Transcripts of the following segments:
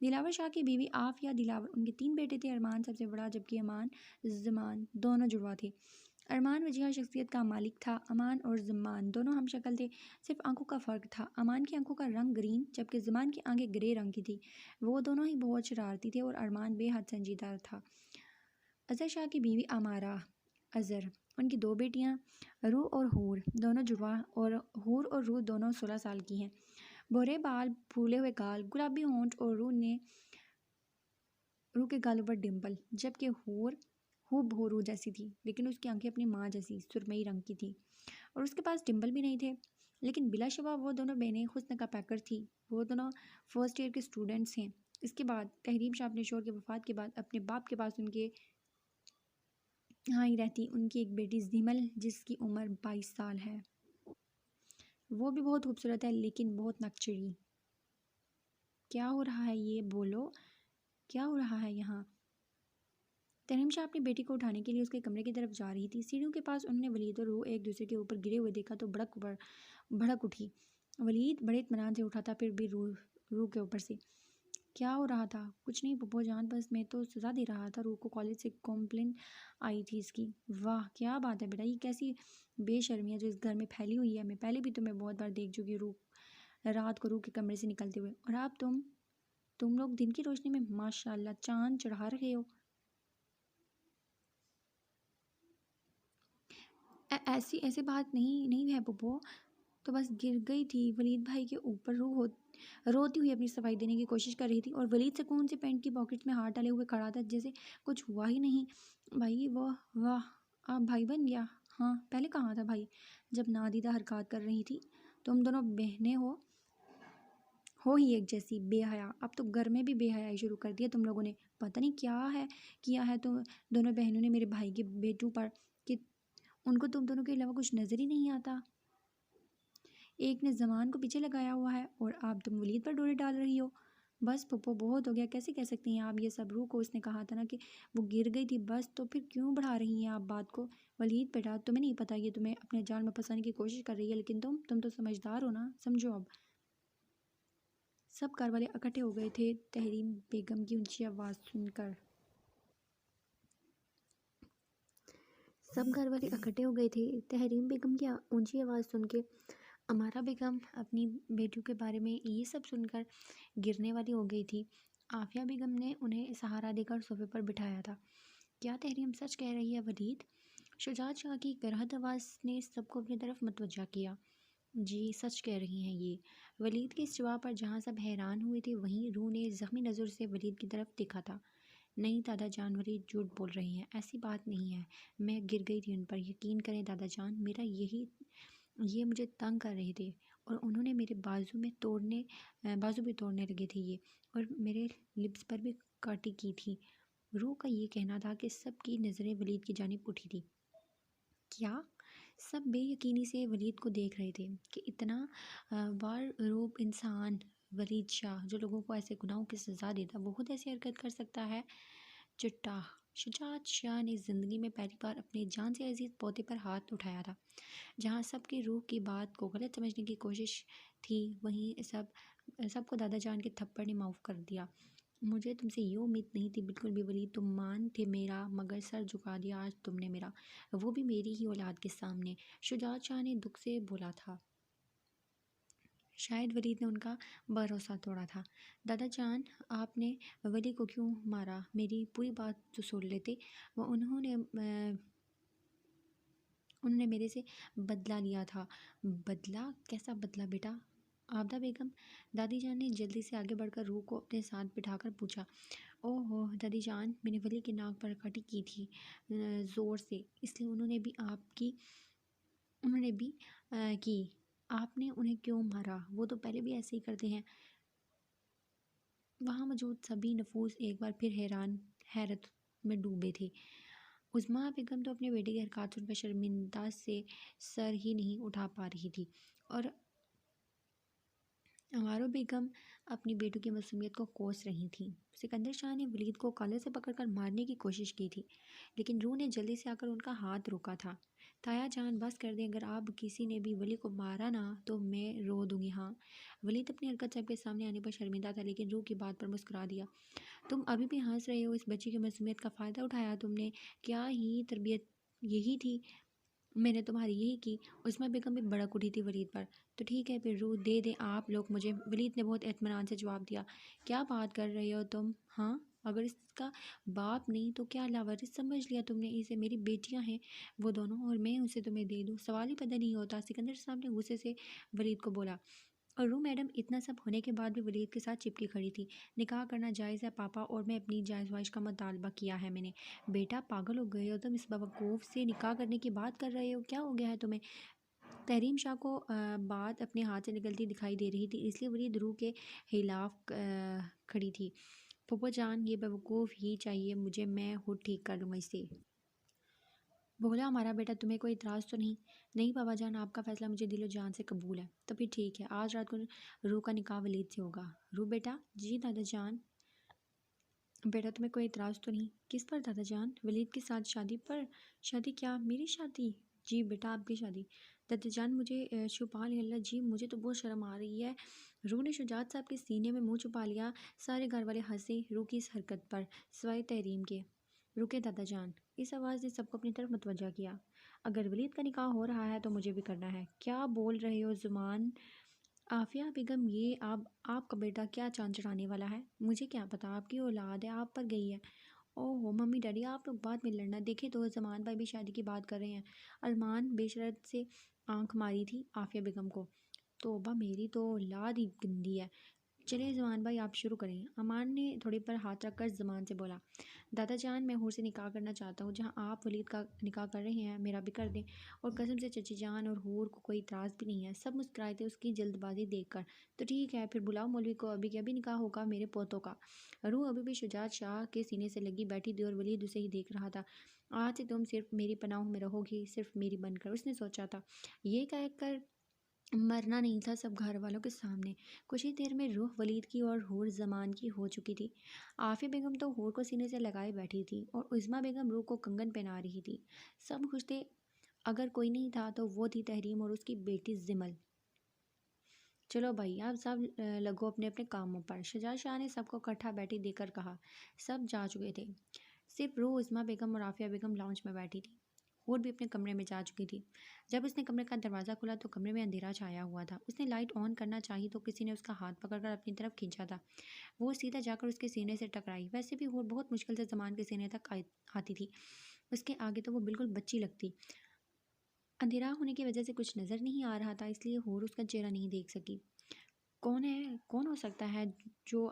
دلاور شاہ کی بیوی عافیہ دلاور، ان کے 3 بیٹے تھے۔ ارمان سب سے بڑا، جبکہ امان زمان دونوں جڑواں تھے۔ ارمان وجیہہ شخصیت کا مالک تھا۔ امان اور زمان دونوں ہم شکل تھے، صرف آنکھوں کا فرق تھا۔ امان کی آنکھوں کا رنگ گرین جبکہ زمان کی آنکھیں گرے رنگ کی تھی۔ وہ دونوں ہی بہت شرارتی تھے اور ارمان بے حد سنجیدہ تھا۔ ازر شاہ کی بیوی امارہ ازر، ان کی 2 بیٹیاں روح اور حور دونوں جڑواں، اور حور اور روح دونوں 16 سال کی ہیں۔ بھورے بال، پھولے ہوئے گال، گلابی ہونٹ، اور روح کے گالوں پر ڈمپل، جبکہ حور ہو روح جیسی تھی لیکن اس کی آنکھیں اپنی ماں جیسی سرمئی رنگ کی تھی اور اس کے پاس ڈمپل بھی نہیں تھے۔ لیکن بلا شبہ وہ دونوں بہنیں حسن کا پیکر تھی۔ وہ دونوں فرسٹ ایئر کے اسٹوڈنٹس ہیں۔ اس کے بعد تحریم شاہ اپنے شوہر کی وفات کے بعد اپنے باپ کے پاس ان کے یہاں ہی رہتی۔ ان کی ایک بیٹی زیمل جس کی عمر 22 سال ہے، وہ بھی بہت خوبصورت ہے لیکن بہت نکچڑی۔ کیا ہو رہا ہے یہ بولو، کیا ہو رہا ہے یہاں؟ تحریم شاہ اپنی بیٹی کو اٹھانے کے لیے اس کے کمرے کی طرف جا رہی تھی۔ سیڑھیوں کے پاس انہوں نے ولید اور روح ایک دوسرے کے اوپر گرے ہوئے دیکھا تو بھڑک اٹھی۔ ولید بڑے اطمینان سے اٹھا تھا، پھر بھی روح کے اوپر سے کیا ہو رہا تھا؟ کچھ نہیں پپو جان، بس میں تو سزا دے رہا تھا۔ روح کو کالج سے کمپلین آئی تھی اس کی۔ واہ کیا بات ہے بیٹا، یہ کیسی بے شرمی ہے جو اس گھر میں پھیلی ہوئی ہے۔ میں پہلے بھی تمہیں بہت بار دیکھ چکی رات کو روح کے کمرے سے نکلتے ہوئے، اور اب تم لوگ دن کی روشنی میں ماشاء اللہ چاند چڑھا رہے ہو۔ ایسی بات نہیں ہے پپو، تو بس گر گئی تھی۔ ولید بھائی کے اوپر روح روتی ہوئی اپنی صفائی دینے کی کوشش کر رہی تھی اور ولید سکون سے پینٹ کی پاکٹ میں ہاتھ ڈالے ہوئے کھڑا تھا جیسے کچھ ہوا ہی نہیں۔ بھائی واہ آپ بھائی بن گیا؟ ہاں پہلے کہاں تھا بھائی؟ جب نادیدہ حرکات کر رہی تھی۔ تم دونوں بہنیں ہو ہی ایک جیسی بے حیا۔ اب تو گھر میں بھی بے حیائی شروع کر دی ہے تم لوگوں نے۔ پتہ نہیں کیا ہے تو دونوں بہنوں نے میرے بھائی کے بیٹوں پر کہ ان کو تم دونوں کے علاوہ کچھ نظر ہی نہیں آتا۔ ایک نے زمان کو پیچھے لگایا ہوا ہے اور آپ تم ولید پر ڈورے ڈال رہی ہو۔ بس پپو بہت ہو گیا، کیسے کہہ سکتی ہیں آپ یہ سب؟ روح کو اس نے کہا تھا نا کہ وہ گر گئی تھی، بس تو پھر کیوں بڑھا رہی ہیں آپ بات کو؟ ولید بیٹا تمہیں نہیں پتا یہ تمہیں اپنے جال میں پھنسانے کی کوشش کر رہی ہے، لیکن تم تو سمجھدار ہو نا، سمجھو اب۔ سب گھر والے اکٹھے ہو گئے تھے تحریم بیگم کی اونچی آواز سن کر۔ امارہ بیگم اپنی بیٹیوں کے بارے میں یہ سب سن کر گرنے والی ہو گئی تھی۔ عافیہ بیگم نے انہیں سہارا دے کر صوفے پر بٹھایا تھا۔ کیا تحریم سچ کہہ رہی ہے ولید؟ شجاعت شاہ کی کرہت آواز نے سب کو اپنی طرف متوجہ کیا۔ جی سچ کہہ رہی ہیں یہ۔ ولید کے اس جواب پر جہاں سب حیران ہوئے تھے وہیں روح نے زخمی نظر سے ولید کی طرف دیکھا تھا۔ نہیں دادا جان، ولید جھوٹ بول رہی ہیں، ایسی بات نہیں ہے، میں گر گئی تھی ان پر، یقین کریں دادا جان، یہ مجھے تنگ کر رہے تھے اور انہوں نے میرے بازو بھی توڑنے لگے تھے یہ، اور میرے لبس پر بھی کاٹی کی تھی۔ روح کا یہ کہنا تھا کہ سب کی نظریں ولید کی جانب اٹھی تھی۔ کیا؟ سب بے یقینی سے ولید کو دیکھ رہے تھے کہ اتنا وار-روب انسان ولید شاہ جو لوگوں کو ایسے گناہوں کی سزا دیتا، وہ خود ایسی حرکت کر سکتا ہے۔ شجاعت شاہ نے زندگی میں پہلی بار اپنے جان سے عزیز پوتے پر ہاتھ اٹھایا تھا۔ جہاں سب کی روح کی بات کو غلط سمجھنے کی کوشش تھی وہیں سب کو دادا جان کے تھپڑ نے معاف کر دیا۔ مجھے تم سے یہ امید نہیں تھی بالکل بھی ولید، تم مان تھے میرا مگر سر جھکا دیا آج تم نے میرا، وہ بھی میری ہی اولاد کے سامنے۔ شجاعت شاہ نے دکھ سے بولا تھا۔ شاید ولید نے ان کا بھروسہ توڑا تھا۔ دادا جان آپ نے ولی کو کیوں مارا؟ میری پوری بات تو سن لیتے۔ انہوں نے میرے سے بدلہ لیا تھا۔ بدلہ؟ کیسا بدلہ بیٹا؟ عابدہ بیگم، دادی جان نے جلدی سے آگے بڑھ کر روح کو اپنے ساتھ بٹھا کر پوچھا۔ اوہ دادی جان، میں نے ولی کی ناک پر کاٹی کی تھی زور سے، اس لیے انہوں نے بھی کی۔ آپ نے انہیں کیوں مارا؟ وہ تو پہلے بھی ایسے ہی کرتے ہیں۔ وہاں موجود سبھی نفوس ایک بار پھر حیرت میں ڈوبے تھے۔ عظمیٰ بیگم تو اپنے بیٹے کی حرکات سن کر شرمندہ سے سر ہی نہیں اٹھا پا رہی تھی، اور امارہ بیگم اپنی بیٹوں کی معصومیت کو کوس رہی تھیں۔ سکندر شاہ نے ولید کو کالر سے پکڑ کر مارنے کی کوشش کی تھی لیکن روح نے جلدی سے آ کر ان کا ہاتھ روکا تھا۔ تایا جان بس کر دیں، اگر آپ کسی نے بھی ولی کو مارا نا تو میں رو دوں گی ہاں۔ ولید اپنی حرکت سب کے سامنے آنے پر شرمندہ تھا، لیکن روح کی بات پر مسکرا دیا۔ تم ابھی بھی ہنس رہے ہو؟ اس بچی کی معصومیت کا فائدہ اٹھایا تم نے؟ کیا ہی تربیت یہی تھی؟ میں نے تمہاری یہی کی۔ عثمہ بیگم بھی بڑک اٹھی تھی ولید پر۔ تو ٹھیک ہے پھر روح دے دیں آپ لوگ مجھے، ولید نے بہت اطمینان سے جواب دیا۔ کیا بات کر رہے ہو تم؟ ہاں اگر اس کا باپ نہیں تو کیا لاوارث سمجھ لیا تم نے اسے؟ میری بیٹیاں ہیں وہ دونوں، اور میں اسے تمہیں دے دوں؟ سوال ہی پیدا نہیں ہوتا، سکندر صاحب نے غصے سے ولید کو بولا۔ اور روح میڈم اتنا سب ہونے کے بعد بھی ولید کے ساتھ چپٹی کھڑی تھی۔ نکاح کرنا جائز ہے پاپا، اور میں اپنی جائز خواہش کا مطالبہ کیا ہے میں نے۔ بیٹا پاگل ہو گئے ہو تم؟ اس بیوقوف سے نکاح کرنے کی بات کر رہے ہو؟ کیا ہو گیا ہے تمہیں؟ تحریم شاہ کو بات اپنے ہاتھ سے نکلتی دکھائی دے رہی تھی، اس لیے ولید روح کے خلاف کھڑی تھی۔ پھوپھو جان یہ بیوقوف ہی چاہیے مجھے، میں خود ٹھیک کر لوں گا اسے۔ بولا ہمارا بیٹا، تمہیں کوئی اعتراض تو نہیں؟ نہیں بابا جان، آپ کا فیصلہ مجھے دل و جان سے قبول ہے۔ تو پھر ٹھیک ہے، آج رات کو روح کا نکاح ولید سے ہوگا۔ روح بیٹا؟ جی دادا جان۔ بیٹا تمہیں کوئی اعتراض تو نہیں؟ کس پر دادا جان؟ ولید کے ساتھ شادی پر؟ شادی کیا میری شادی؟ جی بیٹا آپ کی شادی۔ دادا جان مجھے چھپا لیں، اللہ جی مجھے تو بہت شرم آ رہی ہے۔ روح نے شجاعت صاحب کے سینے میں منہ چھپا لیا۔ سارے گھر والے ہنسے روح کی اس حرکت پر، سوائے تحریم کے۔ رکے دادا جان، اس آواز نے سب کو اپنی طرف متوجہ کیا۔ اگر ولید کا نکاح ہو رہا ہے تو مجھے بھی کرنا ہے۔ کیا بول رہے ہو زمان؟ عافیہ بیگم یہ آپ کا بیٹا کیا چاند چڑھانے والا ہے؟ مجھے کیا پتا، آپ کی اولاد ہے، آپ پر گئی ہے۔ اوہ ہو ممی ڈیڈی آپ لوگ بعد میں لڑنا، دیکھے تو زمان بھائی بھی شادی کی بات کر رہے ہیں۔ ارمان بے شرط سے آنکھ ماری تھی عافیہ بیگم کو۔ توبہ میری تو اولاد ہی گندی ہے۔ چلے زمان بھائی آپ شروع کریں۔ امان نے تھوڑے پر ہاتھ رکھ کر زمان سے بولا۔ دادا جان میں حور سے نکاح کرنا چاہتا ہوں، جہاں آپ ولید کا نکاح کر رہے ہیں میرا بھی کر دیں، اور قسم سے چچی جان اور حور کو کوئی اعتراض بھی نہیں ہے۔ سب مسکرائے تھے اس کی جلد بازی دیکھ کر۔ تو ٹھیک ہے پھر بلاؤ مولوی کو، ابھی کے ابھی نکاح ہوگا میرے پوتوں کا۔ روح ابھی بھی شجاعت شاہ کے سینے سے لگی بیٹھی تھی اور ولید اسے ہی دیکھ رہا تھا۔ آج سے تم صرف میری پناہوں میں رہو گی، صرف میری بن کر، اس نے سوچا تھا۔ یہ کہہ کر مرنا نہیں تھا سب گھر والوں کے سامنے۔ کچھ ہی دیر میں روح ولید کی اور حور زمان کی ہو چکی تھی۔ عافیہ بیگم تو حور کو سینے سے لگائے بیٹھی تھی اور عظمیٰ بیگم روح کو کنگن پہنا رہی تھی۔ سب خوش تھے، اگر کوئی نہیں تھا تو وہ تھی تحریم اور اس کی بیٹی زمل۔ چلو بھائی اب سب لگو اپنے اپنے کاموں پر، شجاعت شاہ نے سب کو اکٹھا بیٹھی دیکھ کر کہا۔ سب جا چکے تھے، صرف روح، عظمیٰ بیگم اور عافیہ بیگم لاؤنج میں بیٹھی تھی۔ حور بھی اپنے کمرے میں جا چکی تھی۔ جب اس نے کمرے کا دروازہ کھولا تو کمرے میں اندھیرا چھایا ہوا تھا۔ اس نے لائٹ آن کرنا چاہی تو کسی نے اس کا ہاتھ پکڑ کر اپنی طرف کھینچا تھا۔ وہ سیدھا جا کر اس کے سینے سے ٹکرائی۔ ویسے بھی حور بہت مشکل سے زمان کے سینے تک آتی تھی، اس کے آگے تو وہ بالکل بچی لگتی۔ اندھیرا ہونے کی وجہ سے کچھ نظر نہیں آ رہا تھا، اس لیے حور اس کا چہرہ نہیں دیکھ سکی۔ کون ہے؟ کون ہو سکتا ہے جو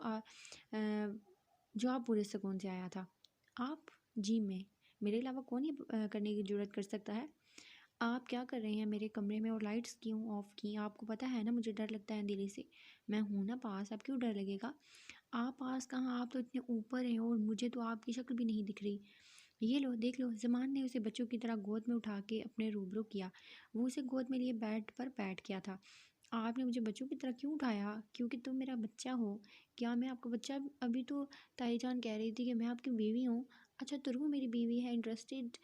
آپ پورے سکون سے آیا تھا؟ آپ؟ جی میں، میرے علاوہ کون یہ کرنے کی جرات کر سکتا ہے؟ آپ کیا کر رہے ہیں میرے کمرے میں اور لائٹس کیوں آف کی؟ آپ کو پتہ ہے نا مجھے ڈر لگتا ہے اندھیرے سے۔ میں ہوں نا پاس، اب کیوں ڈر لگے گا؟ آپ پاس کہاں، آپ تو اتنے اوپر ہیں اور مجھے تو آپ کی شکل بھی نہیں دکھ رہی۔ یہ لو دیکھ لو۔ زمان نے اسے بچوں کی طرح گود میں اٹھا کے اپنے روبرو کیا۔ وہ اسے گود میں لیے بیڈ پر بیٹھ گیا تھا۔ آپ نے مجھے بچوں کی طرح کیوں اٹھایا؟ کیونکہ تم میرا بچہ ہو۔ کیا میں آپ کا بچہ؟ ابھی تو تائی جان کہہ رہی تھی کہ میں آپ کی بیوی ہوں۔ اچھا تو روح میری بیوی ہے، انٹرسٹڈ؟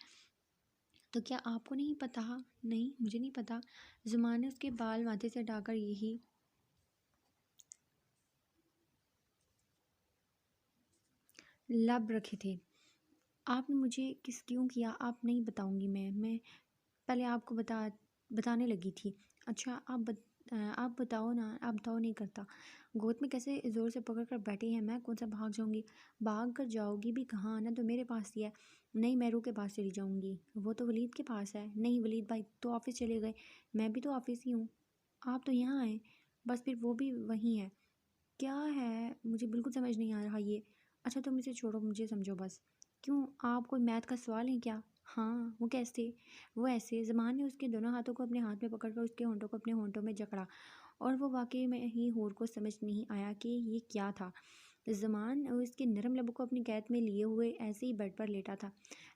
تو کیا آپ کو نہیں پتا؟ نہیں مجھے نہیں پتا۔ زمان نے اس کے بال ماتھے سے ہٹا کر یہی لب رکھے تھے۔ آپ نے مجھے کیوں کیا؟ آپ نہیں بتاؤں گی میں پہلے آپ کو بتانے لگی تھی۔ اچھا آپ بتاؤ نا۔ آپ بتاؤ نہیں کرتا۔ گود میں کیسے زور سے پکڑ کر بیٹھی ہیں، میں کون سا بھاگ جاؤں گی؟ بھاگ کر جاؤ گی بھی کہاں، آنا تو میرے پاس ہی ہے۔ نہیں میں روح کے پاس چلی جاؤں گی، وہ تو ولید کے پاس ہے۔ نہیں ولید بھائی تو آفس چلے گئے، میں بھی تو آفس ہی ہوں۔ آپ تو یہاں آئے، بس پھر وہ بھی وہیں ہے۔ کیا ہے مجھے بالکل سمجھ نہیں آ رہا یہ۔ اچھا تم اسے چھوڑو، مجھے سمجھو بس۔ کیوں آپ کوئی میتھ کا سوال ہے کیا؟ ہاں وہ کیسے؟ وہ ایسے۔ زمان نے اس کے دونوں ہاتھوں کو اپنے ہاتھ میں پکڑ کر اس کے ہونٹوں کو اپنے ہونٹوں میں جکڑا، اور وہ واقعی میں ہی حور کو سمجھ نہیں آیا کہ یہ کیا تھا۔ زمان اس کے نرم لبوں کو اپنی قید میں لیے ہوئے ایسے ہی بیڈ پر لیٹا تھا۔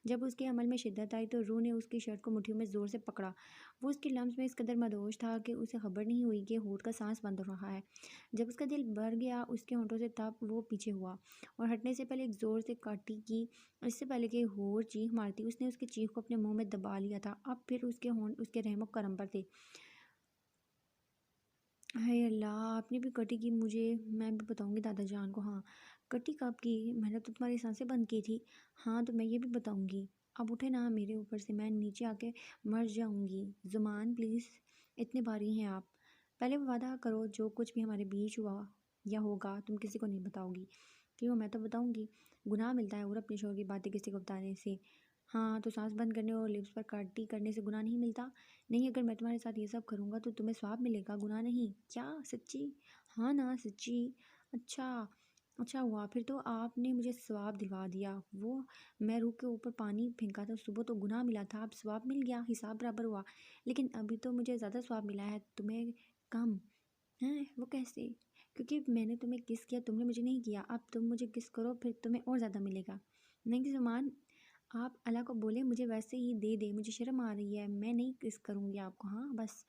جب اس کے عمل میں شدت آئی تو روح نے اس کی شرٹ کو مٹھیوں میں زور سے پکڑا۔ وہ اس کے لمس میں اس قدر مدہوش تھا کہ اسے خبر نہیں ہوئی کہ ہونٹ کا سانس بند ہو رہا ہے۔ جب اس کا دل بھر گیا اس کے ہونٹوں سے، تب وہ پیچھے ہوا اور ہٹنے سے پہلے ایک زور سے کاٹی کی۔ اس سے پہلے کہ ہونٹ چیخ مارتی، اس نے اس کی چیخ کو اپنے منہ میں دبا لیا تھا۔ اب پھر اس کے ہونٹ اس کے رحم و کرم پر تھے۔ ہائے اللہ، آپ نے بھی کٹی کی مجھے؟ میں بھی بتاؤں گی دادا جان کو۔ ہاں کٹی کب کی؟ میں نے تو تمہاری سانسیں بند کی تھی۔ ہاں تو میں یہ بھی بتاؤں گی۔ اب اٹھے نہ میرے اوپر سے، میں نیچے آ کے مر جاؤں گی۔ زمان پلیز، اتنے بھاری ہیں آپ۔ پہلے وعدہ کرو جو کچھ بھی ہمارے بیچ ہوا یا ہوگا تم کسی کو نہیں بتاؤ گی۔ کیوں؟ میں تو بتاؤں گی۔ گناہ ملتا ہے اور اپنے شوہر کی باتیں کسی کو بتانے سے۔ ہاں تو سانس بند کرنے اور لپس پر کاٹی کرنے سے گناہ نہیں ملتا؟ نہیں، اگر میں تمہارے ساتھ یہ سب کروں گا تو تمہیں ثواب ملے گا، گناہ نہیں۔ کیا سچی؟ ہاں نا سچی۔ اچھا اچھا ہوا پھر تو، آپ نے مجھے ثواب دلوا دیا۔ وہ میں روح کے اوپر پانی پھینکا تھا صبح تو گناہ ملا تھا، اب ثواب مل گیا، حساب برابر ہوا۔ لیکن ابھی تو مجھے زیادہ ثواب ملا ہے، تمہیں کم ہے۔ وہ کیسے؟ کیونکہ میں نے تمہیں کس کیا، تم نے مجھے نہیں کیا۔ اب تم مجھے کس کرو پھر تمہیں اور زیادہ ملے گا۔ نہیں زمان، آپ اللہ کو بولے مجھے ویسے ہی دے دے، مجھے شرم آ رہی ہے، میں نہیں کس کروں گی آپ کو۔ ہاں بس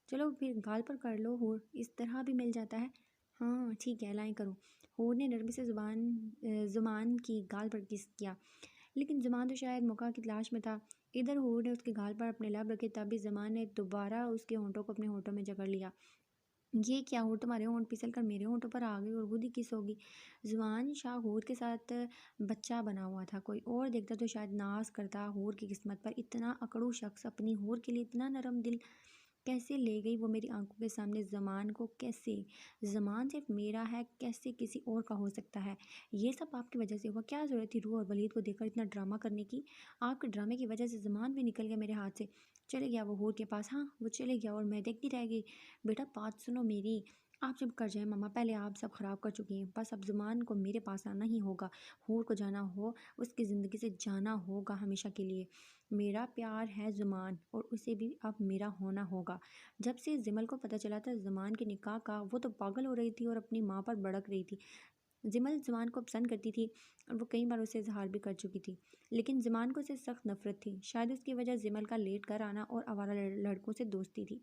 چلو پھر گال پر کر لو، ہو اس طرح بھی مل جاتا ہے۔ ہاں ٹھیک ہے، لائیں کرو۔ ہور نے نرمی سے زمان کی گال پر کس کیا، لیکن زمان تو شاید موقع کی تلاش میں تھا۔ ادھر ہور نے اس کے گال پر اپنے لب رکھے، تب بھی زمان نے دوبارہ اس کے ہونٹوں کو اپنے ہونٹوں میں جکڑ لیا۔ یہ کیا؟ ہور تمہارے ہونٹ پھسل کر میرے ہونٹوں پر آ گئی اور خود ہی کس ہوگی۔ زمان شاہ ہور کے ساتھ بچہ بنا ہوا تھا، کوئی اور دیکھتا تو شاید ناز کرتا ہور کی قسمت پر۔ اتنا اکڑو شخص اپنی ہور کے لیے اتنا نرم دل کیسے لے گئی وہ میری آنکھوں کے سامنے؟ زمان کو کیسے؟ زمان صرف میرا ہے، کیسے کسی اور کا ہو سکتا ہے؟ یہ سب آپ کی وجہ سے ہوا۔ کیا ضرورت تھی روح اور ولید کو دیکھ کر اتنا ڈرامہ کرنے کی؟ آپ کے ڈرامے کی وجہ سے زمان بھی نکل گیا میرے ہاتھ سے، چلے گیا وہ ہور کے پاس۔ ہاں وہ چلے گیا اور میں دیکھتی رہ گئی۔ بیٹا بات سنو میری، آپ جب کر جائیں ماما، پہلے آپ سب خراب کر چکی ہیں، بس اب زمان کو میرے پاس آنا ہی ہوگا۔ ہور کو جانا ہو، اس کی زندگی سے جانا ہوگا ہمیشہ کے لیے۔ میرا پیار ہے زمان اور اسے بھی اب میرا ہونا ہوگا۔ جب سے زمل کو پتہ چلا تھا زمان کے نکاح کا، وہ تو پاگل ہو رہی تھی اور اپنی ماں پر بڑک رہی تھی۔ زمل زمان کو پسند کرتی تھی اور وہ کئی بار اسے اظہار بھی کر چکی تھی، لیکن زمان کو اسے سخت نفرت تھی۔ شاید اس کی وجہ زمل کا لیٹ کر آنا اور آوارہ لڑکوں سے دوستی تھی۔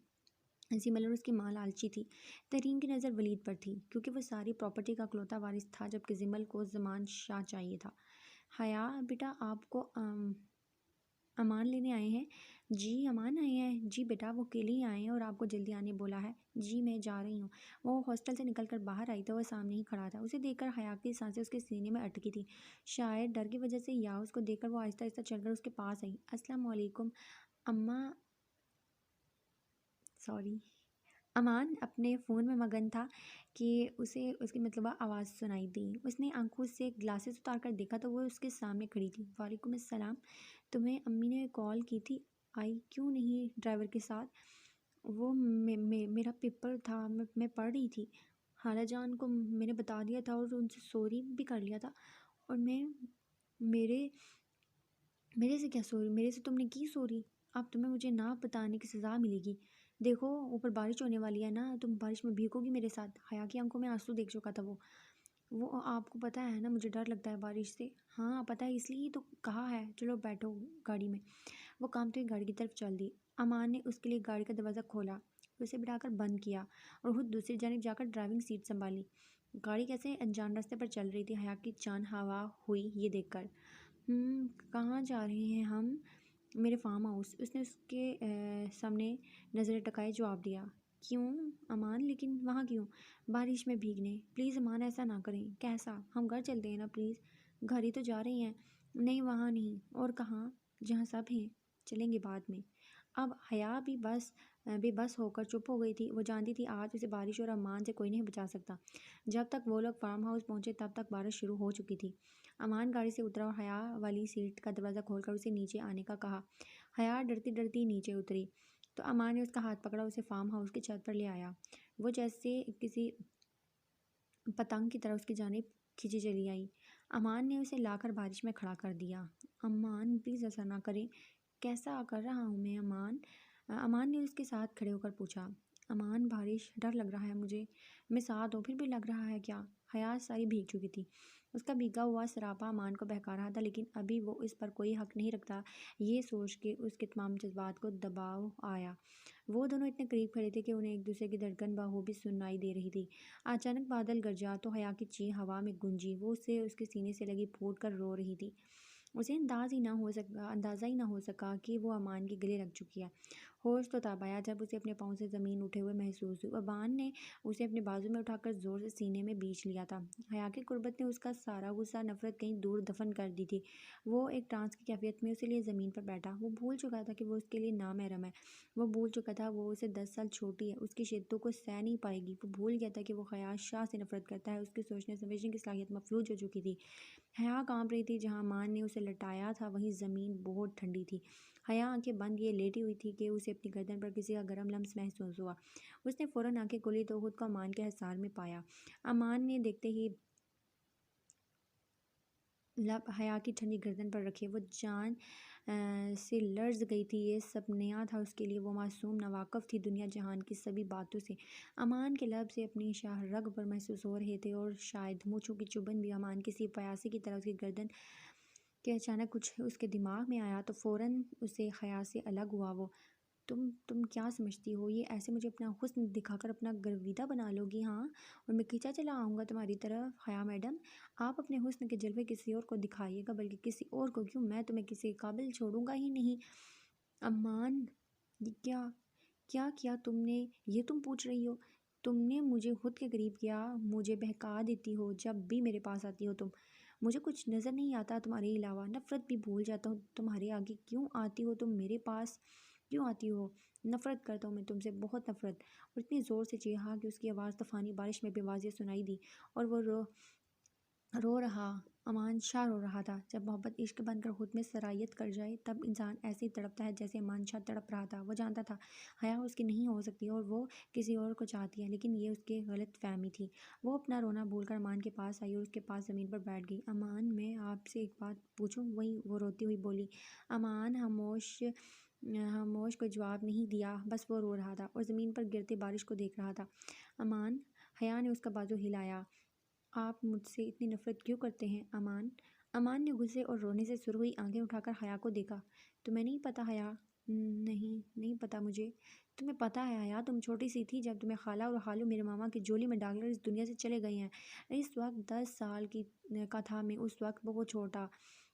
زمل اور اس کی ماں لالچی تھی۔ ترین کی نظر ولید پر تھی کیونکہ وہ ساری پراپرٹی کا اکلوتا وارث تھا، جبکہ زمل کو زمان شاہ چاہیے تھا۔ حیا بیٹا، آپ کو امان لینے آئے ہیں؟ جی امان آئے ہیں؟ جی بیٹا وہ اکیلے ہی آئے ہیں اور آپ کو جلدی آنے بولا ہے۔ جی میں جا رہی ہوں۔ وہ ہاسٹل سے نکل کر باہر آئی تو وہ سامنے ہی کھڑا تھا۔ اسے دیکھ کر حیا کی سانسیں اس کے سینے میں اٹکی تھی، شاید ڈر کی وجہ سے یا اس کو دیکھ کر وہ آہستہ آہستہ چل کر اس کے پاس آئی۔ السلام علیکم اماں۔ سوری۔ امان اپنے فون میں مگن تھا کہ اسے اس کی مطلبہ آواز سنائی دی۔ اس نے آنکھوں سے گلاسز اتار کر دیکھا تو وہ اس کے سامنے کھڑی تھی۔ وعلیکم السلام، تمہیں امی نے کال کی تھی، آئی کیوں نہیں ڈرائیور کے ساتھ؟ وہ میرا پیپر تھا، میں پڑھ رہی تھی۔ خالہ جان کو میں نے بتا دیا تھا اور ان سے سوری بھی کر لیا تھا، اور میرے سے کیا سوری؟ میرے سے تم نے کی سوری؟ اب تمہیں مجھے نہ بتانے کی سزا ملے گی۔ دیکھو اوپر بارش ہونے والی ہے نا، تم بارش میں بھیگو گی میرے ساتھ۔ حیا کی آنکھوں میں آنسو دیکھ چکا تھا وہ آپ کو پتہ ہے نا مجھے ڈر لگتا ہے بارش سے۔ ہاں پتہ ہے، اس لیے ہی تو کہا ہے، چلو بیٹھو گاڑی میں۔ وہ کامتے ہوئی گاڑی کی طرف چل دی۔ امان نے اس کے لیے گاڑی کا دروازہ کھولا، اسے بٹھا کر بند کیا اور خود دوسری جانب جا کر ڈرائیونگ سیٹ سنبھالی۔ گاڑی کیسے انجان راستے پر چل رہی تھی، حیا کی جان ہوا ہوئی یہ دیکھ کر۔ کہاں جا رہے ہیں ہم؟ میرے فارم ہاؤس، اس نے اس کے سامنے نظریں ٹکائے جواب دیا۔ کیوں امان؟ لیکن وہاں کیوں؟ بارش میں بھیگنے؟ پلیز امان ایسا نہ کریں۔ کیسا؟ ہم گھر چلتے ہیں نا پلیز۔ گھر ہی تو جا رہے ہیں۔ نہیں وہاں نہیں، اور کہاں؟ جہاں سب ہیں، چلیں گے بعد میں۔ اب حیا بھی بے بس ہو کر چپ ہو گئی تھی۔ وہ جانتی تھی آج اسے بارش اور امان سے کوئی نہیں بچا سکتا۔ جب تک وہ لوگ فارم ہاؤس پہنچے تب تک بارش شروع ہو چکی تھی۔ امان گاڑی سے اترا اور حیا والی سیٹ کا دروازہ کھول کر اسے نیچے آنے کا کہا۔ حیا ڈرتی ڈرتی نیچے اتری تو امان نے اس کا ہاتھ پکڑا، اسے فارم ہاؤس کی چھت پر لے آیا۔ وہ جیسے کسی پتنگ کی طرح اس کی جانب کھینچی چلی آئی۔ امان نے اسے لا کر بارش میں کھڑا کر دیا۔ امان پلیز ایسا نہ کریں۔ کیسا کر رہا ہوں میں امان؟ امان نے اس کے ساتھ کھڑے ہو کر پوچھا۔ امان بارش، ڈر لگ رہا ہے مجھے۔ میں ساتھ ہوں پھر بھی لگ رہا ہے کیا؟ حیات ساری بھیگ چکی تھی۔ اس کا بھیگا ہوا سراپا امان کو بہکا رہا تھا، لیکن ابھی وہ اس پر کوئی حق نہیں رکھتا، یہ سوچ کے اس کے تمام جذبات کو دباؤ آیا۔ وہ دونوں اتنے قریب کھڑے تھے کہ انہیں ایک دوسرے کی دھڑکن بخوبی سنائی دے رہی تھی۔ اچانک بادل گرجا تو حیا کی چیخ ہوا میں گونجی۔ وہ اسے اس کے سینے سے لگی پھوٹ کر رو رہی تھی۔ اسے اندازہ ہی نہ ہو سکا کہ وہ امان کے گلے لگ چکی ہے۔ ہوش تو تب آیا جب اسے اپنے پاؤں سے زمین اٹھے ہوئے محسوس ہوئی۔ امان نے اسے اپنے بازو میں اٹھا کر زور سے سینے میں بیچ لیا تھا۔ حیا کی قربت نے اس کا سارا غصہ، نفرت کہیں دور دفن کر دی تھی۔ وہ ایک ٹرانس کی کیفیت میں اسی لیے زمین پر بیٹھا۔ وہ بھول چکا تھا کہ وہ اس کے لیے نامحرم ہے۔ وہ بھول چکا تھا وہ اسے 10 سال چھوٹی ہے، اس کی شدتوں کو سہ نہیں پائے گی۔ وہ بھول گیا تھا کہ وہ خیال شاہ سے نفرت کرتا ہے۔ اس کی سوچنے سمجھنے کی صلاحیت مفلوج ہو چکی تھی۔ حیا کانپ رہی تھی۔ جہاں امان نے اسے لٹایا تھا وہیں زمین بہت ٹھنڈی تھی۔ حیا آنکھیں بند کیے لیٹی ہوئی تھی کہ اسے اپنی گردن پر کسی کا گرم لمس محسوس ہوا۔ اس نے فوراً آنکھیں کھولی تو خود کو امان کے حصار میں پایا۔ امان نے دیکھتے ہی لب حیا کی ٹھنڈی گردن پر رکھے۔ وہ جان سے لرز گئی تھی۔ یہ سب نیا تھا اس کے لیے۔ وہ معصوم، ناواقف تھی دنیا جہان کی سبھی باتوں سے۔ امان کے لب سے اپنی شاہ رگ پر محسوس ہو رہے تھے، اور شاید مونچھوں کی چبھن بھی۔ امان کسی پیاسی کی طرح اس کی گردن کہ اچانک کچھ اس کے دماغ میں آیا تو فوراً اسے خیال سے الگ ہوا۔ وہ تم کیا سمجھتی ہو؟ یہ ایسے مجھے اپنا حسن دکھا کر اپنا گرویدہ بنا لو گی؟ ہاں، اور میں کھینچا چلا آؤں گا تمہاری طرف؟ حیا میڈم، آپ اپنے حسن کے جلوے کسی اور کو دکھائیے گا، بلکہ کسی اور کو کیوں، میں تمہیں کسی قابل چھوڑوں گا ہی نہیں۔ امان، یہ کیا کیا تم نے؟ یہ تم پوچھ رہی ہو؟ تم نے مجھے خود کے قریب کیا، مجھے بہکا دیتی ہو جب بھی میرے پاس آتی ہو تم۔ مجھے کچھ نظر نہیں آتا تمہارے علاوہ، نفرت بھی بھول جاتا ہوں تمہارے آگے۔ کیوں آتی ہو تم میرے پاس؟ کیوں آتی ہو؟ نفرت کرتا ہوں میں تم سے، بہت نفرت۔ اور اتنی زور سے چیخا کہ اس کی آواز طوفانی بارش میں بھی واضح سنائی دی، اور وہ رو رہا امان شاہ رو رہا تھا۔ جب محبت عشق بن کر خود میں سرایت کر جائے تب انسان ایسے ہی تڑپتا ہے جیسے امان شاہ تڑپ رہا تھا۔ وہ جانتا تھا حیا اس کی نہیں ہو سکتی اور وہ کسی اور کو چاہتی ہے، لیکن یہ اس کی غلط فہمی تھی۔ وہ اپنا رونا بھول کر امان کے پاس آئی اور اس کے پاس زمین پر بیٹھ گئی۔ امان، میں آپ سے ایک بات پوچھوں؟ وہ روتی ہوئی بولی۔ امان خاموش کوئی جواب نہیں دیا، بس وہ رو رہا تھا اور زمین پر گرتی بارش کو دیکھ رہا تھا۔ امان، حیا نے اس کا بازو ہلایا، آپ مجھ سے اتنی نفرت کیوں کرتے ہیں امان؟ امان نے غصے اور رونے سے سرخ ہوئی آنکھیں اٹھا کر حیا کو دیکھا۔ تمہیں نہیں پتا حیا؟ نہیں پتا مجھے۔ تمہیں پتا ہے حیا، تم چھوٹی سی تھی جب تمہیں خالہ اور خالو میرے ماما کی جولی میں ڈال کر اس دنیا سے چلے گئے ہیں۔ اس وقت 10 سال کا تھا میں، اس وقت بہت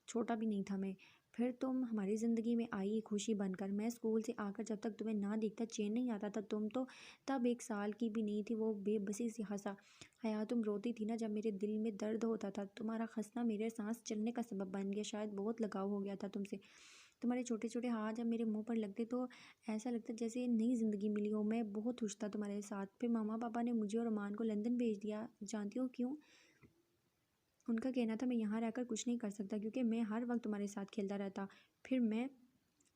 چھوٹا بھی نہیں تھا میں۔ پھر تم ہماری زندگی میں آئی ایک خوشی بن کر۔ میں اسکول سے آ کر جب تک تمہیں نہ دیکھتا چین نہیں آتا تھا۔ تم تو تب 1 سال کی بھی نہیں تھی۔ وہ بے بسی سے ہنسا۔ حیا، تم روتی تھی نا جب میرے دل میں درد ہوتا تھا۔ تمہارا ہنسنا میرے سانس چلنے کا سبب بن گیا۔ شاید بہت لگاؤ ہو گیا تھا تم سے۔ تمہارے چھوٹے چھوٹے ہاتھ جب میرے منہ پر لگتے تو ایسا لگتا جیسے نئی زندگی ملی ہو۔ میں بہت خوش تھا تمہارے ساتھ۔ پھر ماما پاپا نے مجھے اور امان کو لندن بھیج دیا۔ جانتی ہو کیوں؟ ان کا کہنا تھا میں یہاں رہ کر کچھ نہیں کر سکتا کیونکہ میں ہر وقت تمہارے ساتھ کھیلتا رہتا۔ پھر میں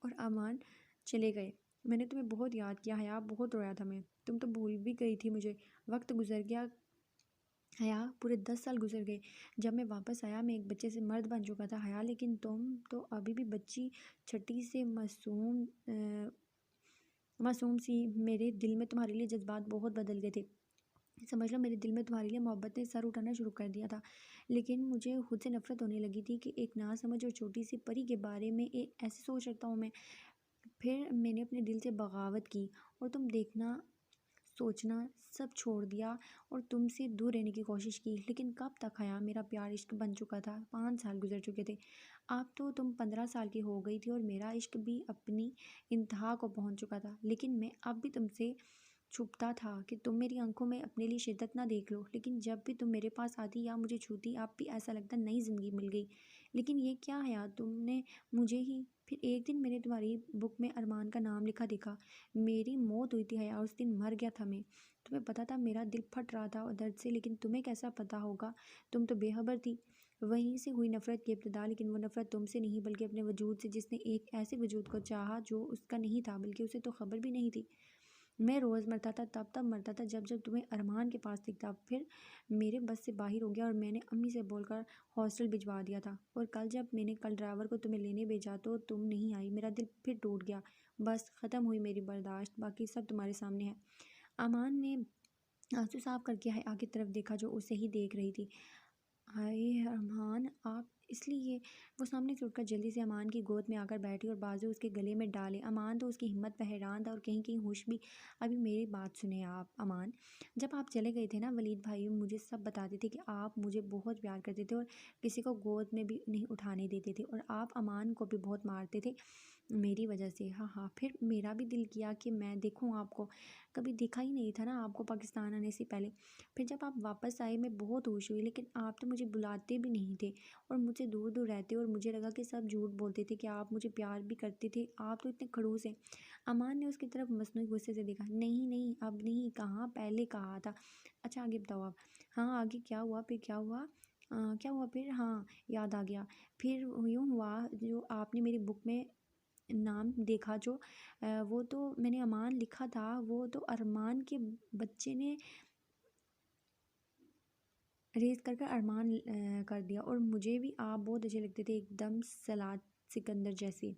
اور امان چلے گئے۔ میں نے تمہیں بہت یاد کیا حیا، بہت رویا تھا میں۔ تم تو بھول بھی گئی تھی مجھے۔ وقت گزر گیا حیا، پورے 10 سال گزر گئے۔ جب میں واپس آیا میں ایک بچے سے مرد بن چکا تھا حیا، لیکن تم تو ابھی بھی بچی چھٹی سے معصوم سی۔ میرے دل میں تمہارے لیے جذبات بہت بدل گئے تھے۔ سمجھ لو میرے دل میں تمہارے لیے محبت نے سر اٹھانا شروع کر دیا تھا، لیکن مجھے خود سے نفرت ہونے لگی تھی کہ ایک ناسمجھ اور چھوٹی سی پری کے بارے میں ایسے سوچ رکھتا ہوں میں۔ پھر میں نے اپنے دل سے بغاوت کی اور تم دیکھنا سوچنا سب چھوڑ دیا اور تم سے دور رہنے کی کوشش کی۔ لیکن کب تک حیا؟ میرا پیار عشق بن چکا تھا۔ 5 سال گزر چکے تھے۔ اب تو تم 15 سال کی ہو گئی تھی اور میرا عشق بھی اپنی انتہا کو پہنچ چکا تھا، لیکن میں اب بھی تم سے چھپتا تھا کہ تم میری آنکھوں میں اپنے لیے شدت نہ دیکھ لو۔ لیکن جب بھی تم میرے پاس آتی یا مجھے چھوتی اب بھی ایسا لگتا نئی زندگی مل گئی۔ لیکن یہ کیا حیا، تم نے مجھے ہی؟ پھر ایک دن میں نے تمہاری بک میں ارمان کا نام لکھا دیکھا۔ میری موت ہوئی تھی حیا، اس دن مر گیا تھا میں۔ تمہیں پتا تھا میرا دل پھٹ رہا تھا درد سے، لیکن تمہیں کیسا پتا ہوگا؟ تم تو بے خبر تھی۔ وہیں سے ہوئی نفرت کی ابتدا، لیکن وہ نفرت تم سے نہیں بلکہ اپنے وجود سے، جس نے ایک ایسے وجود کو چاہا جو اس کا نہیں تھا، بلکہ اسے تو خبر بھی نہیں تھی۔ میں روز مرتا تھا، تب مرتا تھا جب تمہیں ارمان کے پاس دکھتا۔ پھر میرے بس سے باہر ہو گیا اور میں نے امی سے بول کر ہاسٹل بھجوا دیا تھا، اور جب میں نے کل ڈرائیور کو تمہیں لینے بھیجا تو تم نہیں آئی۔ میرا دل پھر ٹوٹ گیا۔ بس ختم ہوئی میری برداشت، باقی سب تمہارے سامنے ہے۔ امان نے آنسو صاف کر کے حیا کی طرف دیکھا جو اسے ہی دیکھ رہی تھی۔ ہائے امان آپ، اس لیے وہ سامنے سے اٹھ کر جلدی سے امان کی گود میں آ کر بیٹھی اور بازو اس کے گلے میں ڈالے۔ امان تو اس کی ہمت پہ حیران تھا اور کہیں کہیں ہوش بھی۔ ابھی میری بات سنیں آپ امان، جب آپ چلے گئے تھے نا ولید بھائی مجھے سب بتاتے تھے کہ آپ مجھے بہت پیار کرتے تھے اور کسی کو گود میں بھی نہیں اٹھانے دیتے تھے، اور آپ امان کو بھی بہت مارتے تھے میری وجہ سے۔ ہاں ہاں، پھر میرا بھی دل کیا کہ میں دیکھوں آپ کو، کبھی دیکھا ہی نہیں تھا نا آپ کو پاکستان آنے سے پہلے۔ پھر جب آپ واپس آئے میں بہت خوش ہوئی، لیکن آپ تو مجھے بلاتے بھی نہیں تھے اور مجھ سے دور دور رہتے، اور مجھے لگا کہ سب جھوٹ بولتے تھے کہ آپ مجھے پیار بھی کرتے تھے، آپ تو اتنے کھڑوس ہیں۔ امان نے اس کی طرف مصنوعی غصے سے دیکھا۔ نہیں نہیں، اب نہیں کہا، پہلے کہا تھا۔ اچھا آگے بتاؤ آپ۔ ہاں آگے کیا ہوا، پھر کیا ہوا؟ کیا ہوا پھر؟ ہاں یاد آ گیا، پھر یوں ہوا جو آپ نے میری بک میں نام دیکھا جو وہ تو میں نے امان لکھا تھا، وہ تو ارمان کے بچے نے ریز کر کر ارمان کر دیا، اور مجھے بھی آپ بہت اچھے لگتے تھے، ایک دم سلاد سکندر جیسے،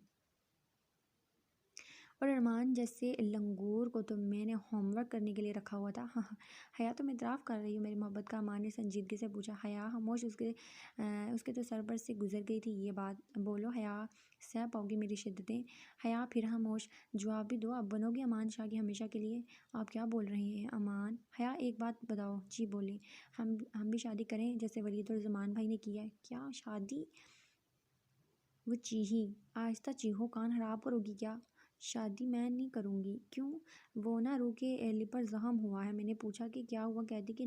اور ارمان جیسے لنگور کو تو میں نے ہوم ورک کرنے کے لیے رکھا ہوا تھا۔ حیا تم اعتراف کر رہی ہو میری محبت کا؟ امان نے سنجیدگی سے پوچھا۔ حیا خاموش، اس کے تو سر پر سے گزر گئی تھی یہ بات۔ بولو حیا، سہ پاؤ گی میری شدتیں؟ حیا پھر خاموش، جواب بھی دو، اب بنو گی امان شاہ کی ہمیشہ کے لیے؟ آپ کیا بول رہے ہیں امان؟ حیا ایک بات بتاؤ؟ جی بولیں، ہم بھی شادی کریں جیسے ولید اور زمان بھائی نے کیا ہے؟ کیا شادی؟ وہ چیخی، آہستہ چیخو، کان خراب کرو گی کیا؟ شادی میں نہیں کروں گی۔ کیوں؟ وہ نا روح کے لب پر زخم ہوا ہے، میں نے پوچھا کہ کیا ہوا، کہتی کہ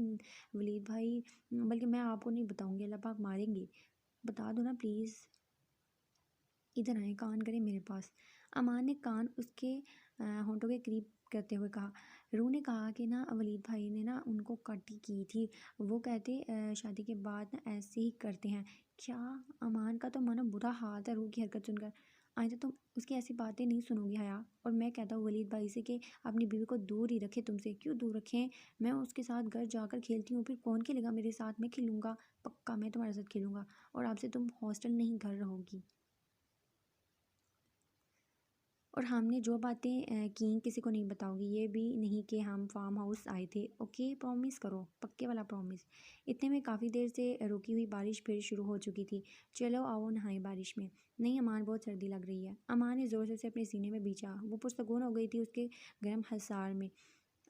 ولید بھائی، بلکہ میں آپ کو نہیں بتاؤں گی، اللہ پاک ماریں گے۔ بتا دو نا پلیز، ادھر آئیں، کان کریں میرے پاس۔ امان نے کان اس کے ہونٹوں کے قریب کرتے ہوئے کہا۔ روح نے کہا کہ نا ولید بھائی نے نا ان کو کٹی کی تھی، وہ کہتے شادی کے بعد نا ایسے ہی کرتے ہیں۔ کیا؟ امان کا تو مانا برا حال تھا روح کی حرکت سن کر۔ آئندہ تم اس کی ایسی باتیں نہیں سنو گی حیا، اور میں کہتا ہوں ولید بھائی سے کہ اپنی بیوی کو دور ہی رکھے تم سے۔ کیوں دور رکھیں؟ میں اس کے ساتھ گھر جا کر کھیلتی ہوں، پھر کون کھیلے گا میرے ساتھ؟ میں کھیلوں گا، پکا میں تمہارے ساتھ کھیلوں گا، اور آپ سے تم ہاسٹل نہیں گھر رہو گی، اور ہم نے جو باتیں کیں کسی کو نہیں بتاؤ گی، یہ بھی نہیں کہ ہم فارم ہاؤس آئے تھے، اوکے؟ پرومس کرو، پکے والا پرومس۔ اتنے میں کافی دیر سے رکی ہوئی بارش پھر شروع ہو چکی تھی۔ چلو آؤ نہائیں بارش میں۔ نہیں امان، بہت سردی لگ رہی ہے۔ امان نے زور سے اسے اپنے سینے میں بیچا، وہ پرسکون ہو گئی تھی اس کے گرم حصار میں۔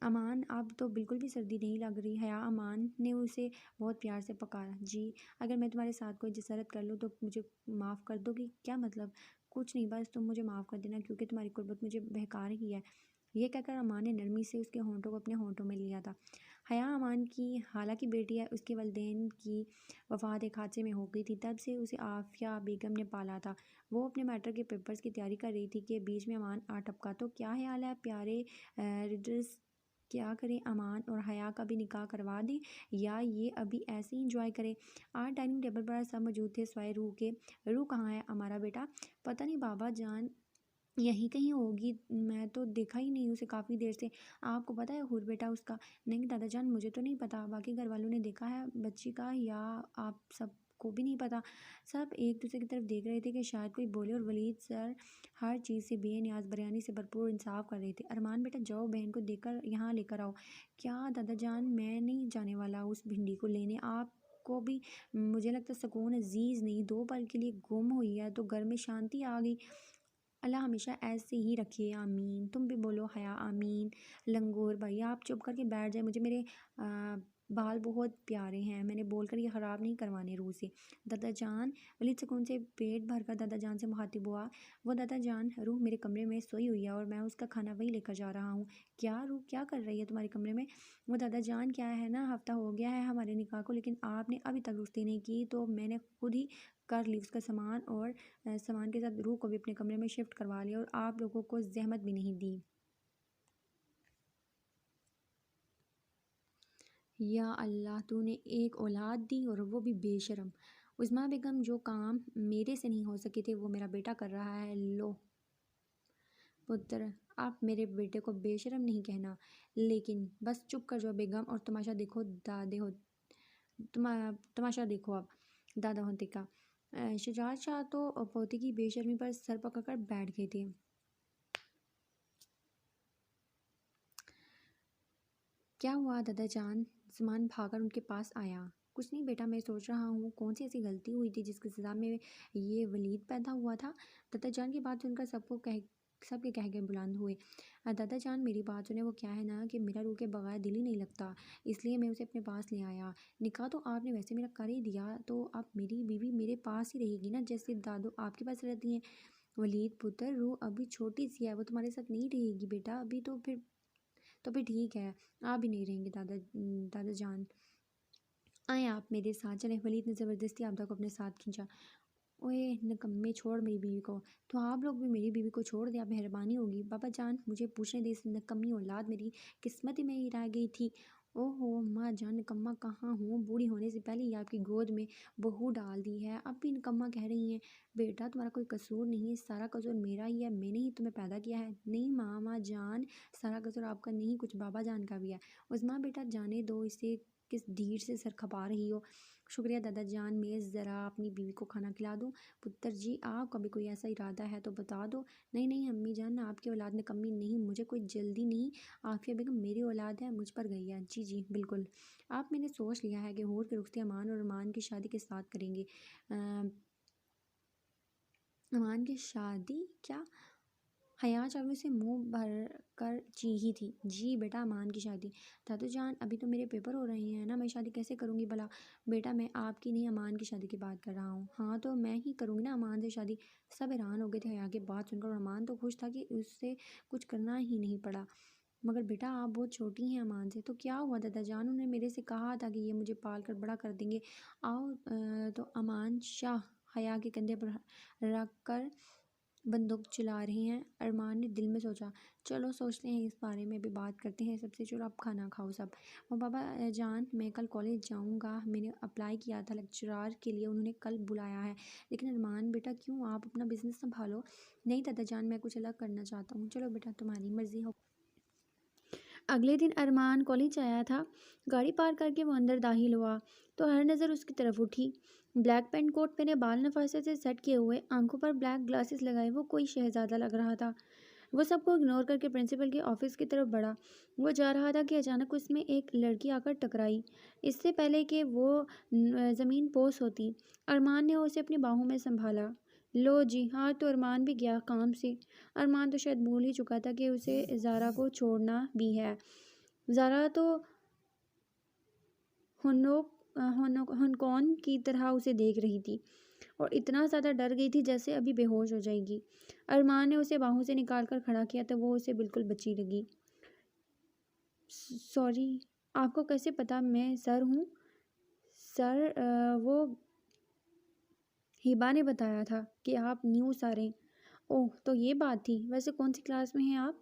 امان اب تو بالکل بھی سردی نہیں لگ رہی حیا، امان نے اسے بہت پیار سے پکارا۔ جی، اگر میں تمہارے ساتھ کوئی جسارت کر لوں تو مجھے معاف کر دو گی؟ کیا مطلب؟ کچھ نہیں، بس تم مجھے معاف کر دینا، کیونکہ تمہاری قربت مجھے بہکا رہی ہے۔ یہ کہہ کر امان نے نرمی سے اس کے ہونٹوں کو اپنے ہونٹوں میں لیا تھا۔ حیا امان کی خالہ کی بیٹی ہے، اس کے والدین کی وفات ایک حادثے میں ہو گئی تھی، تب سے اسے عافیہ بیگم نے پالا تھا۔ وہ اپنے میٹر کے پیپرز کی تیاری کر رہی تھی کہ بیچ میں امان آ ٹپکا۔ تو کیا خیال ہے پیارے ریڈرز، کیا کریں، امان اور حیا کا بھی نکاح کروا دیں یا یہ ابھی ایسے ہی انجوائے کریں؟ آج ڈائننگ ٹیبل پر سب موجود تھے سوائے روح کے۔ روح کہاں ہے ہمارا بیٹا؟ پتہ نہیں بابا جان، یہیں کہیں ہوگی، میں تو دیکھا ہی نہیں اسے کافی دیر سے۔ آپ کو پتہ ہے حور بیٹا اس کا؟ نہیں دادا جان، مجھے تو نہیں پتہ، باقی گھر والوں نے دیکھا ہے بچی کا یا آپ سب کو بھی نہیں پتہ؟ سب ایک دوسرے کی طرف دیکھ رہے تھے کہ شاید کوئی بولے، اور ولید سر ہر چیز سے بے نیاز بریانی سے بھرپور انصاف کر رہے تھے۔ ارمان بیٹا جاؤ بہن کو دیکھ کر یہاں لے کر آؤ۔ کیا دادا جان، میں نہیں جانے والا اس بھنڈی کو لینے، آپ کو بھی مجھے لگتا سکون عزیز نہیں، 2 پل کے لیے گم ہوئی ہے تو گھر میں شانتی آ گئی۔ اللہ ہمیشہ ایسے ہی رکھے، آمین۔ تم بھی بولو حیا آمین۔ لنگور بھائی آپ چپ کر کے بیٹھ جائے، مجھے میرے بال بہت پیارے ہیں، میں نے بول کر یہ خراب نہیں کروانے روح سے۔ دادا جان، ولید سکون سے پیٹ بھر کر دادا جان سے مخاطب ہوا۔ وہ دادا جان، روح میرے کمرے میں سوئی ہوئی ہے اور میں اس کا کھانا وہی لے کر جا رہا ہوں۔ کیا روح کیا کر رہی ہے تمہارے کمرے میں؟ وہ دادا جان، کیا ہے نا، ہفتہ ہو گیا ہے ہمارے نکاح کو، لیکن آپ نے ابھی تک رخصتی نہیں کی، تو میں نے خود ہی کر لی اس کا سامان، اور سامان کے ساتھ روح کو بھی اپنے کمرے میں شفٹ کروا لیا، اور آپ لوگوں کو زحمت بھی نہیں دی۔ یا اللہ، تو نے ایک اولاد دی اور وہ بھی بے شرم۔ عظمیٰ بیگم، جو کام میرے سے نہیں ہو سکے تھے وہ میرا بیٹا کر رہا ہے۔ لو پتر، آپ میرے بیٹے کو بے شرم نہیں کہنا، لیکن بس چپ کر جاؤ بیگم اور تماشا دیکھو دادے ہو، تماشا دیکھو اب دادا ہوتے کا۔ شجاعت شاہ تو پوتے کی بے شرمی پر سر پکڑ کر بیٹھ گئے تھے۔ کیا ہوا دادا جان؟ زمان بھاگ کر ان کے پاس آیا۔ کچھ نہیں بیٹا، میں سوچ رہا ہوں کون سی ایسی غلطی ہوئی تھی جس کی سزا میں یہ ولید پیدا ہوا تھا۔ دادا جان کی بات سن کر سب کے کہہ بلند ہوئے۔ دادا جان میری بات سنیں، وہ کیا ہے نا کہ میرا روح کے بغیر دل ہی نہیں لگتا، اس لیے میں اسے اپنے پاس لے آیا۔ نکاح تو آپ نے ویسے میرا کر ہی دیا، تو اب میری بیوی میرے پاس ہی رہے گی نا، جیسے دادو آپ کے پاس رہتی ہیں۔ ولید پتر، روح ابھی چھوٹی سی ہے، وہ تمہارے ساتھ نہیں رہے گی بیٹا ابھی، تو پھر ٹھیک ہے، آپ بھی نہیں رہیں گے دادا جان، آئیں آپ میرے ساتھ چلیں۔ ولید نے زبردستی آبدہ کو اپنے ساتھ کھینچا۔ اوئے نکمے، چھوڑ میری بیوی کو۔ تو آپ لوگ بھی میری بیوی کو چھوڑ دیں، آپ مہربانی ہوگی۔ بابا جان مجھے پوچھنے دے، اس نکمی اولاد، میری قسمت ہی میں ہی رہ گئی تھی۔ اوہو اماں جان، نکمہ کہاں ہوں، بوڑھی ہونے سے پہلے ہی آپ کی گود میں بہو ڈال دی ہے، اب بھی نکمہ کہہ رہی ہیں۔ بیٹا تمہارا کوئی قصور نہیں ہے، سارا قصور میرا ہی ہے، میں نے ہی تمہیں پیدا کیا ہے۔ نہیں ماما جان، سارا قصور آپ کا نہیں، کچھ بابا جان کا بھی ہے۔ عظمیٰ بیٹا جانے دو اسے، کس دھیر سے سر کھپا رہی ہو۔ شکریہ دادا جان، میں ذرا اپنی بیوی کو کھانا کھلا دوں۔ پتر جی آپ کا بھی کوئی ایسا ارادہ ہے تو بتا دو۔ نہیں امی جان، آپ کی اولاد نکمی نہیں، مجھے کوئی جلدی نہیں، عافیہ بیگم میری اولاد ہے، مجھ پر گئی ہے۔ جی بالکل، آپ میں نے سوچ لیا ہے کہ حور کی رخصتی امان اور ارمان کی شادی کے ساتھ کریں گے۔ امان کی شادی؟ کیا؟ حیا چاولوں سے منہ بھر کر چی ہی تھی۔ جی بیٹا، امان کی شادی۔ دادو جان ابھی تو میرے پیپر ہو رہے ہیں نا، میں شادی کیسے کروں گی بھلا؟ بیٹا میں آپ کی نہیں، امان کی شادی کی بات کر رہا ہوں۔ ہاں تو میں ہی کروں گی نا امان سے شادی۔ سب حیران ہو گئے تھے حیا کی بات سن کر، اور امان تو خوش تھا کہ اسے کچھ کرنا ہی نہیں پڑا۔ مگر بیٹا آپ بہت چھوٹی ہیں امان سے۔ تو کیا ہوا دادا جان، انہوں نے میرے سے کہا تھا کہ یہ مجھے پال کر بڑا کر دیں گے۔ آؤ تو امان شاہ حیا کے کندھے پر رکھ کر بندوق چلا رہے ہیں۔ ارمان نے دل میں سوچا، چلو سوچتے ہیں، اس بارے میں بھی بات کرتے ہیں سب سے، چلو اب کھانا کھاؤ سب۔ وہ بابا جان میں کل کالج جاؤں گا، میں نے اپلائی کیا تھا لیکچرار کے لیے، انہوں نے کل بلایا ہے۔ لیکن ارمان بیٹا کیوں، آپ اپنا بزنس سنبھالو۔ نہیں دادا جان، میں کچھ الگ کرنا چاہتا ہوں۔ چلو بیٹا تمہاری مرضی ہو۔ اگلے دن ارمان کالج آیا تھا۔ گاڑی پارک کر کے وہ اندر داخل ہوا تو ہر نظر اس کی طرف اٹھی۔ بلیک پینٹ کوٹ پہنے، بال نفاست سے سیٹ کیے ہوئے، آنکھوں پر بلیک گلاسز لگائے، وہ کوئی شہزادہ لگ رہا تھا۔ وہ سب کو اگنور کر کے پرنسپل کے آفس کی طرف بڑھا۔ وہ جا رہا تھا کہ اچانک اس میں ایک لڑکی آ کر ٹکرائی۔ اس سے پہلے کہ وہ زمین پوس ہوتی، ارمان نے اسے اپنی باہوں میں سنبھالا۔ لو جی، ہاں تو ارمان بھی گیا کام سے۔ ارمان تو شاید بھول ہی چکا تھا کہ اسے زارا کو چھوڑنا بھی ہے۔ زارا تو ہنکون کی طرح اسے دیکھ رہی تھی اور اتنا زیادہ ڈر گئی تھی جیسے ابھی بے ہوش ہو جائے گی۔ ارمان نے اسے باہوں سے نکال کر کھڑا کیا تو وہ اسے بالکل بچی لگی۔ سوری، آپ کو کیسے پتا میں سر ہوں؟ سر وہ ہیبا نے بتایا تھا کہ آپ نیو سر ہیں۔ اوہ تو یہ بات تھی، ویسے کون سی کلاس میں ہیں آپ؟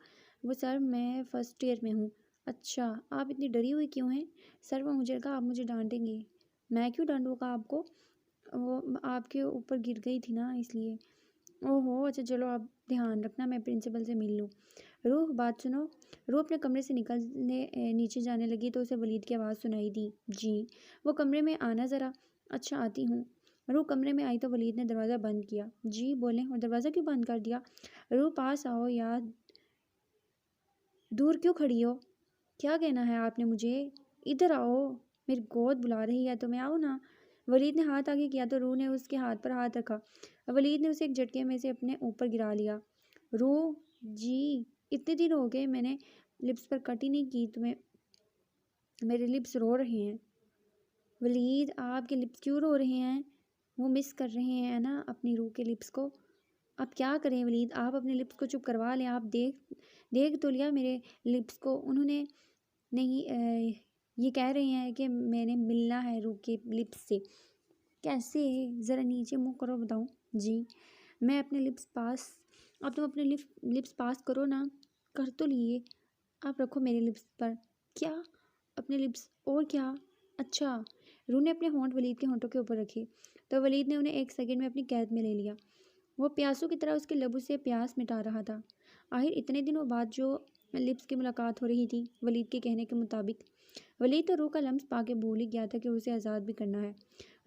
وہ سر میں فرسٹ ایئر میں ہوں۔ اچھا، آپ اتنی ڈری ہوئی کیوں ہیں؟ سر وہ مجھے کہا آپ مجھے ڈانٹیں گے۔ میں کیوں ڈانٹوں گا آپ کو؟ وہ آپ کے اوپر گر گئی تھی نا اس لیے۔ اوہو اچھا، چلو آپ دھیان رکھنا، میں پرنسپل سے مل لوں۔ روح بات سنو۔ روح اپنے کمرے سے نکلنے نیچے جانے لگی تو اسے ولید کی آواز سنائی دی۔ جی۔ وہ کمرے میں آنا ذرا۔ اچھا آتی ہوں۔ روح کمرے میں آئی تو ولید نے دروازہ بند کیا۔ جی بولیں، اور دروازہ کیوں بند کر دیا؟ روح پاس آؤ یا دور کیوں کھڑی ہو؟ کیا کہنا ہے آپ نے مجھے؟ ادھر آؤ، میری گود بلا رہی ہے تو میں آؤں نا؟ ولید نے ہاتھ آگے کیا تو روح نے اس کے ہاتھ پر ہاتھ رکھا۔ ولید نے اسے ایک جھٹکے میں سے اپنے اوپر گرا لیا۔ روح جی، اتنے دن ہو گئے میں نے لپس پر کٹ ہی نہیں کی، تمہیں میرے لپس رو رہے ہیں۔ ولید آپ کے لپس کیوں رو رہے ہیں؟ وہ مس کر رہے ہیں نا اپنی روح کے لپس کو۔ اب کیا کریں ولید، آپ اپنے لپس کو چپ کروا لیں، آپ دیکھ تو لیا میرے لپس کو۔ انہوں نے نہیں، یہ کہہ رہے ہیں کہ میں نے ملنا ہے روح کے لپس سے۔ کیسے؟ ذرا نیچے منہ کرو بتاؤں۔ جی میں اپنے لپس پاس، اب تم اپنے لپس پاس کرو نا۔ کر تو لیے، آپ رکھو میرے لپس پر۔ کیا؟ اپنے لپس؟ اور کیا؟ اچھا۔ روح نے اپنے ہونٹ ولید کے ہونٹوں کے اوپر رکھے تو ولید نے انہیں ایک سیکنڈ میں اپنی قید میں لے لیا۔ وہ پیاسوں کی طرح اس کے لبوں سے پیاس مٹا رہا تھا۔ آخر اتنے دنوں بعد جو لپس کی ملاقات ہو رہی تھی، ولید کے کہنے کے مطابق۔ ولید تو روح کا لمس پا کے بھول ہی گیا تھا کہ اسے آزاد بھی کرنا ہے۔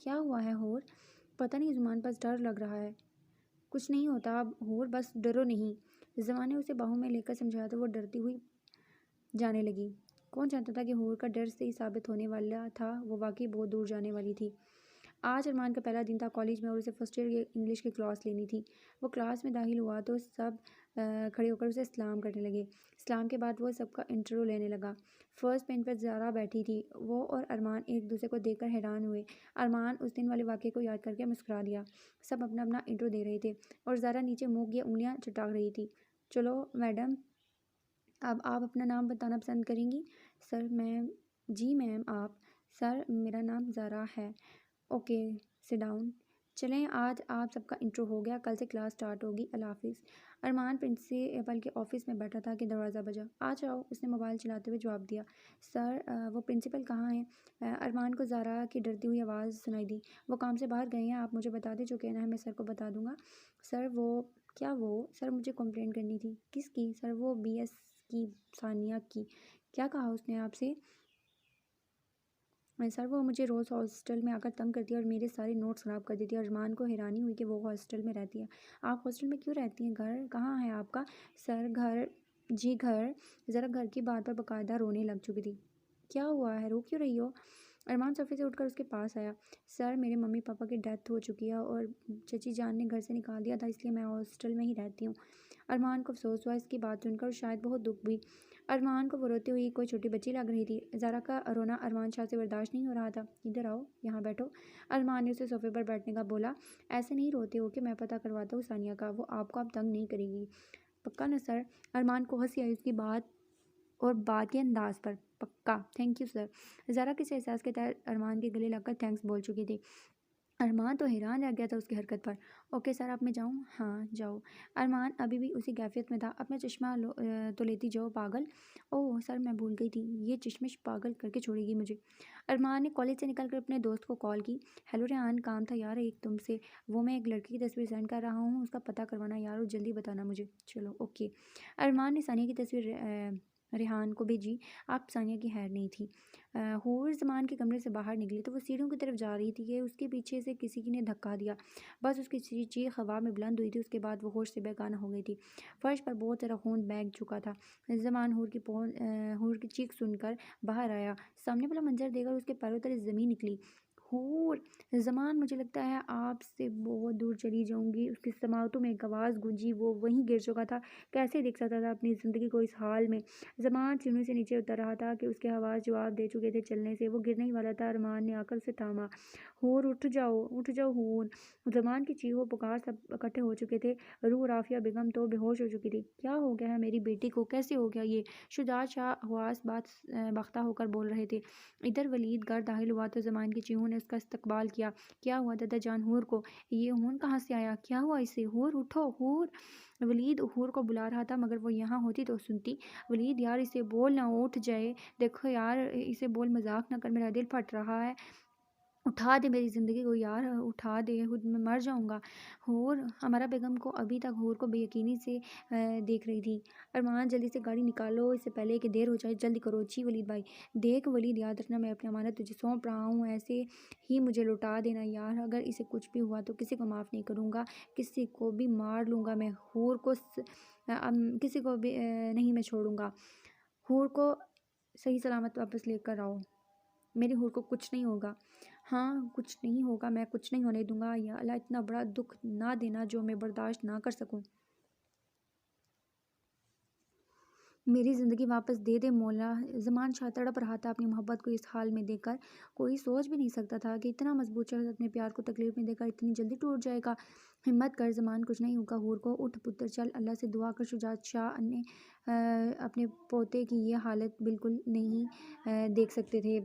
کیا ہوا ہے حور؟ پتہ نہیں زمان بس ڈر لگ رہا ہے۔ کچھ نہیں ہوتا اب حور، بس ڈرو نہیں۔ زمان نے اسے باہوں میں لے کر سمجھایا تو وہ ڈرتی ہوئی جانے لگی۔ کون جانتا تھا کہ حور کا ڈر سے ہی ثابت ہونے والا تھا وہ واقعی بہت دور جانے والی تھی۔ آج ارمان کا پہلا دن تھا کالج میں اور اسے فرسٹ ایئر کی انگلش کی کلاس لینی تھی۔ وہ کلاس میں داخل ہوا تو سب کھڑے ہو کر اسے سلام کرنے لگے۔ سلام کے بعد وہ سب کا انٹرویو لینے لگا۔ فرسٹ بینچ پر زارا بیٹھی تھی۔ وہ اور ارمان ایک دوسرے کو دیکھ کر حیران ہوئے۔ ارمان اس دن والے واقعے کو یاد کر کے مسکرا دیا۔ سب اپنا اپنا انٹرویو دے رہے تھے اور زارا نیچے منہ کیے انگلیاں چٹاک رہی تھی۔ چلو میڈم، اب آپ اپنا نام بتانا پسند کریں گی؟ سر میم۔ جی میم آپ؟ سر میرا نام زارا ہے۔ Okay sit down. چلیں آج آپ سب کا انٹرو ہو گیا، کل سے کلاس سٹارٹ ہوگی، اللہ حافظ۔ ارمان پرنسپل کے آفس میں بیٹھا تھا کہ دروازہ بجا۔ آ جاؤ، اس نے موبائل چلاتے ہوئے جواب دیا۔ سر وہ پرنسپل کہاں ہیں؟ ارمان کو زارا کی ڈرتی ہوئی آواز سنائی دی۔ وہ کام سے باہر گئے ہیں، آپ مجھے بتا دیں، جو کہنا ہے میں سر کو بتا دوں گا۔ سر وہ کیا وہ؟ سر مجھے کمپلین کرنی تھی۔ کس کی؟ سر وہ بی ایس کی، ثانیہ کی۔ کیا کہا اس نے آپ سے؟ سر وہ مجھے روز ہاسٹل میں آ کر تنگ کرتی ہے اور میرے سارے نوٹس خراب کر دیتی ہے۔ ارمان کو حیرانی ہوئی کہ وہ ہاسٹل میں رہتی ہے۔ آپ ہاسٹل میں کیوں رہتی ہیں؟ گھر کہاں ہے آپ کا؟ سر گھر، جی گھر۔ ذرا گھر کی بات پر باقاعدہ رونے لگ چکی تھی۔ کیا ہوا ہے، رو کیوں رہی ہو؟ ارمان صوفے سے اٹھ کر اس کے پاس آیا۔ سر میرے ممی پاپا کی ڈیتھ ہو چکی ہے اور چچی جان نے گھر سے نکال دیا تھا، اس لیے میں ہاسٹل میں ہی رہتی ہوں۔ ارمان کو افسوس ہوا اس کی بات سن کر اور شاید بہت دکھ بھی۔ ارمان کو وہ روتی ہوئی کوئی چھوٹی بچی لگ رہی تھی۔ زارا کا رونا ارمان شاہ سے برداشت نہیں ہو رہا تھا۔ ادھر آؤ، یہاں بیٹھو۔ ارمان نے اسے صوفے پر بیٹھنے کا بولا۔ ایسے نہیں روتے ہو کہ میں پتہ کرواتا ہوں ثانیہ کا، وہ آپ کو اب تنگ نہیں کرے گی۔ پکا نا سر؟ ارمان کو ہنسی آئی اس کی بات اور بات کے انداز پر۔ پکا، تھینک یو سر۔ زارا کسی احساس کے تحت ارمان کے گلے لگ کر تھینکس بول چکی تھی۔ ارمان تو حیران رہ گیا تھا اس کی حرکت پر۔ اوکے سر، اب میں جاؤں؟ ہاں جاؤ۔ ارمان ابھی بھی اسی کیفیت میں تھا۔ اپنا چشمہ تو لیتی جاؤ پاگل۔ اوہ سر میں بھول گئی تھی، یہ چشمش پاگل کر کے چھوڑے گی مجھے۔ ارمان نے کالج سے نکل کر اپنے دوست کو کال کی۔ ہیلو ریحان، کام تھا یار ایک تم سے، وہ میں ایک لڑکی کی تصویر سینڈ کر رہا ہوں، اس کا پتہ کروانا یار، اور جلدی بتانا مجھے۔ چلو اوکے۔ ارمان نے ثانیہ کی تصویر ریحان کو بھیجی۔ آپ ثانیہ کی خیر نہیں تھی۔ حور زمان کے کمرے سے باہر نکلی تو وہ سیڑھیوں کی طرف جا رہی تھی کہ اس کے پیچھے سے کسی نے دھکا دیا۔ بس اس کی چیخ ہوا میں بلند ہوئی تھی، اس کے بعد وہ ہوش سے بیگانہ ہو گئی تھی۔ فرش پر بہت سارا خون بیگ چکا تھا۔ زمان حور کی چیخ سن کر باہر آیا۔ سامنے والا منظر دیکھ کر اس کے پیروں تلے زمین نکلی۔ حور! زمان، مجھے لگتا ہے آپ سے بہت دور چلی جاؤں گی۔ اس کی سماعتوں میں ایک آواز گونجی۔ وہ وہیں گر چکا تھا۔ کیسے دیکھ سکتا تھا اپنی زندگی کو اس حال میں؟ زمان سیڑھیوں سے نیچے اتر رہا تھا کہ اس کے حواس جواب دے چکے تھے چلنے سے۔ وہ گرنے ہی والا تھا، ارمان نے آ کر اسے تھاما۔ حور اٹھ جاؤ، اٹھ جاؤ حور! زمان کی چیخ و پکار سب اکٹھے ہو چکے تھے۔ روح اور عافیہ بیگم تو بے ہوش ہو چکی تھی۔ کیا ہو گیا ہے میری بیٹی کو؟ کیسے ہو گیا یہ؟ شجاعت شاہ حواس باختہ ہو کر بول رہے تھے۔ ادھر ولید گھر داخل ہوا تو زمان کی چیخوں نے اس کا استقبال کیا۔ کیا ہوا دادا جان حور کو؟ یہ خون کہاں سے آیا؟ کیا ہوا اسے؟ حور اٹھو، حور! ولید حور کو بلا رہا تھا مگر وہ یہاں ہوتی تو سنتی۔ ولید یار اسے بول نہ اٹھ جائے، دیکھو یار اسے بول، مذاق نہ کر، میرا دل پھٹ رہا ہے، اٹھا دے میری زندگی کو یار، اٹھا دے، خود میں مر جاؤں گا۔ حور! ہمارا بیگم کو ابھی تک حور کو بے یقینی سے دیکھ رہی تھی۔ ارمان جلدی سے گاڑی نکالو اس سے پہلے کہ دیر ہو جائے، جلدی کرو۔ جی ولید بھائی۔ دیکھ ولید، یاد رکھنا میں اپنی امانت تجھے سونپ رہا ہوں، ایسے ہی مجھے لوٹا دینا یار، اگر اسے کچھ بھی ہوا تو کسی کو معاف نہیں کروں گا، کسی کو بھی مار لوں گا میں، حور کو کسی کو بھی نہیں میں چھوڑوں گا۔ حور کو صحیح سلامت واپس لے کر آؤ، میری حور کو کچھ نہیں ہوگا۔ ہاں کچھ نہیں ہوگا، میں کچھ نہیں ہونے دوں گا، یا اللہ اتنا بڑا دکھ نہ دینا جو میں برداشت نہ کر سکوں۔ میری زندگی واپس دے دے مولا۔ زمان شاہ تڑپ رہا تھا اپنی محبت کو اس حال میں دیکھ کر۔ کوئی سوچ بھی نہیں سکتا تھا کہ اتنا مضبوط شخص اپنے پیار کو تکلیف میں دے کر اتنی جلدی ٹوٹ جائے گا۔ ہمت کر زمان، کچھ نہیں ہوگا حور کو، اٹھ پتر چل، اللہ سے دعا کر۔ شجاعت شاہ نے اپنے پوتے کی یہ حالت بالکل نہیں دیکھ سکتے تھے۔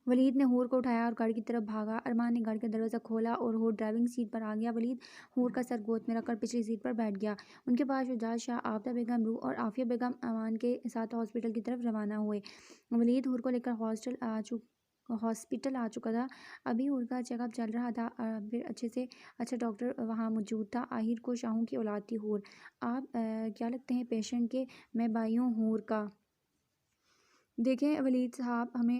ولید نے حور کو اٹھایا اور گاڑی کی طرف بھاگا۔ ارمان نے گاڑی کا دروازہ کھولا اور حور ڈرائیونگ سیٹ پر آ گیا۔ ولید حور کا سر گود میں رکھ کر پچھلی سیٹ پر بیٹھ گیا۔ ان کے بعد شجاعت شاہ، آفتاب بیگم، روح اور عافیہ بیگم امان کے ساتھ ہاسپٹل کی طرف روانہ ہوئے۔ ولید حور کو لے کر ہاسپٹل آ چکا تھا۔ ابھی حور کا چیک اپ چل رہا تھا، پھر اچھا ڈاکٹر وہاں موجود تھا۔ آخر کو شاہوں کی اولاد تھی حور۔ آپ کیا لگتے ہیں پیشنٹ کے؟ میں بھائی ہوں حور کا۔ دیکھیں ولید صاحب، ہمیں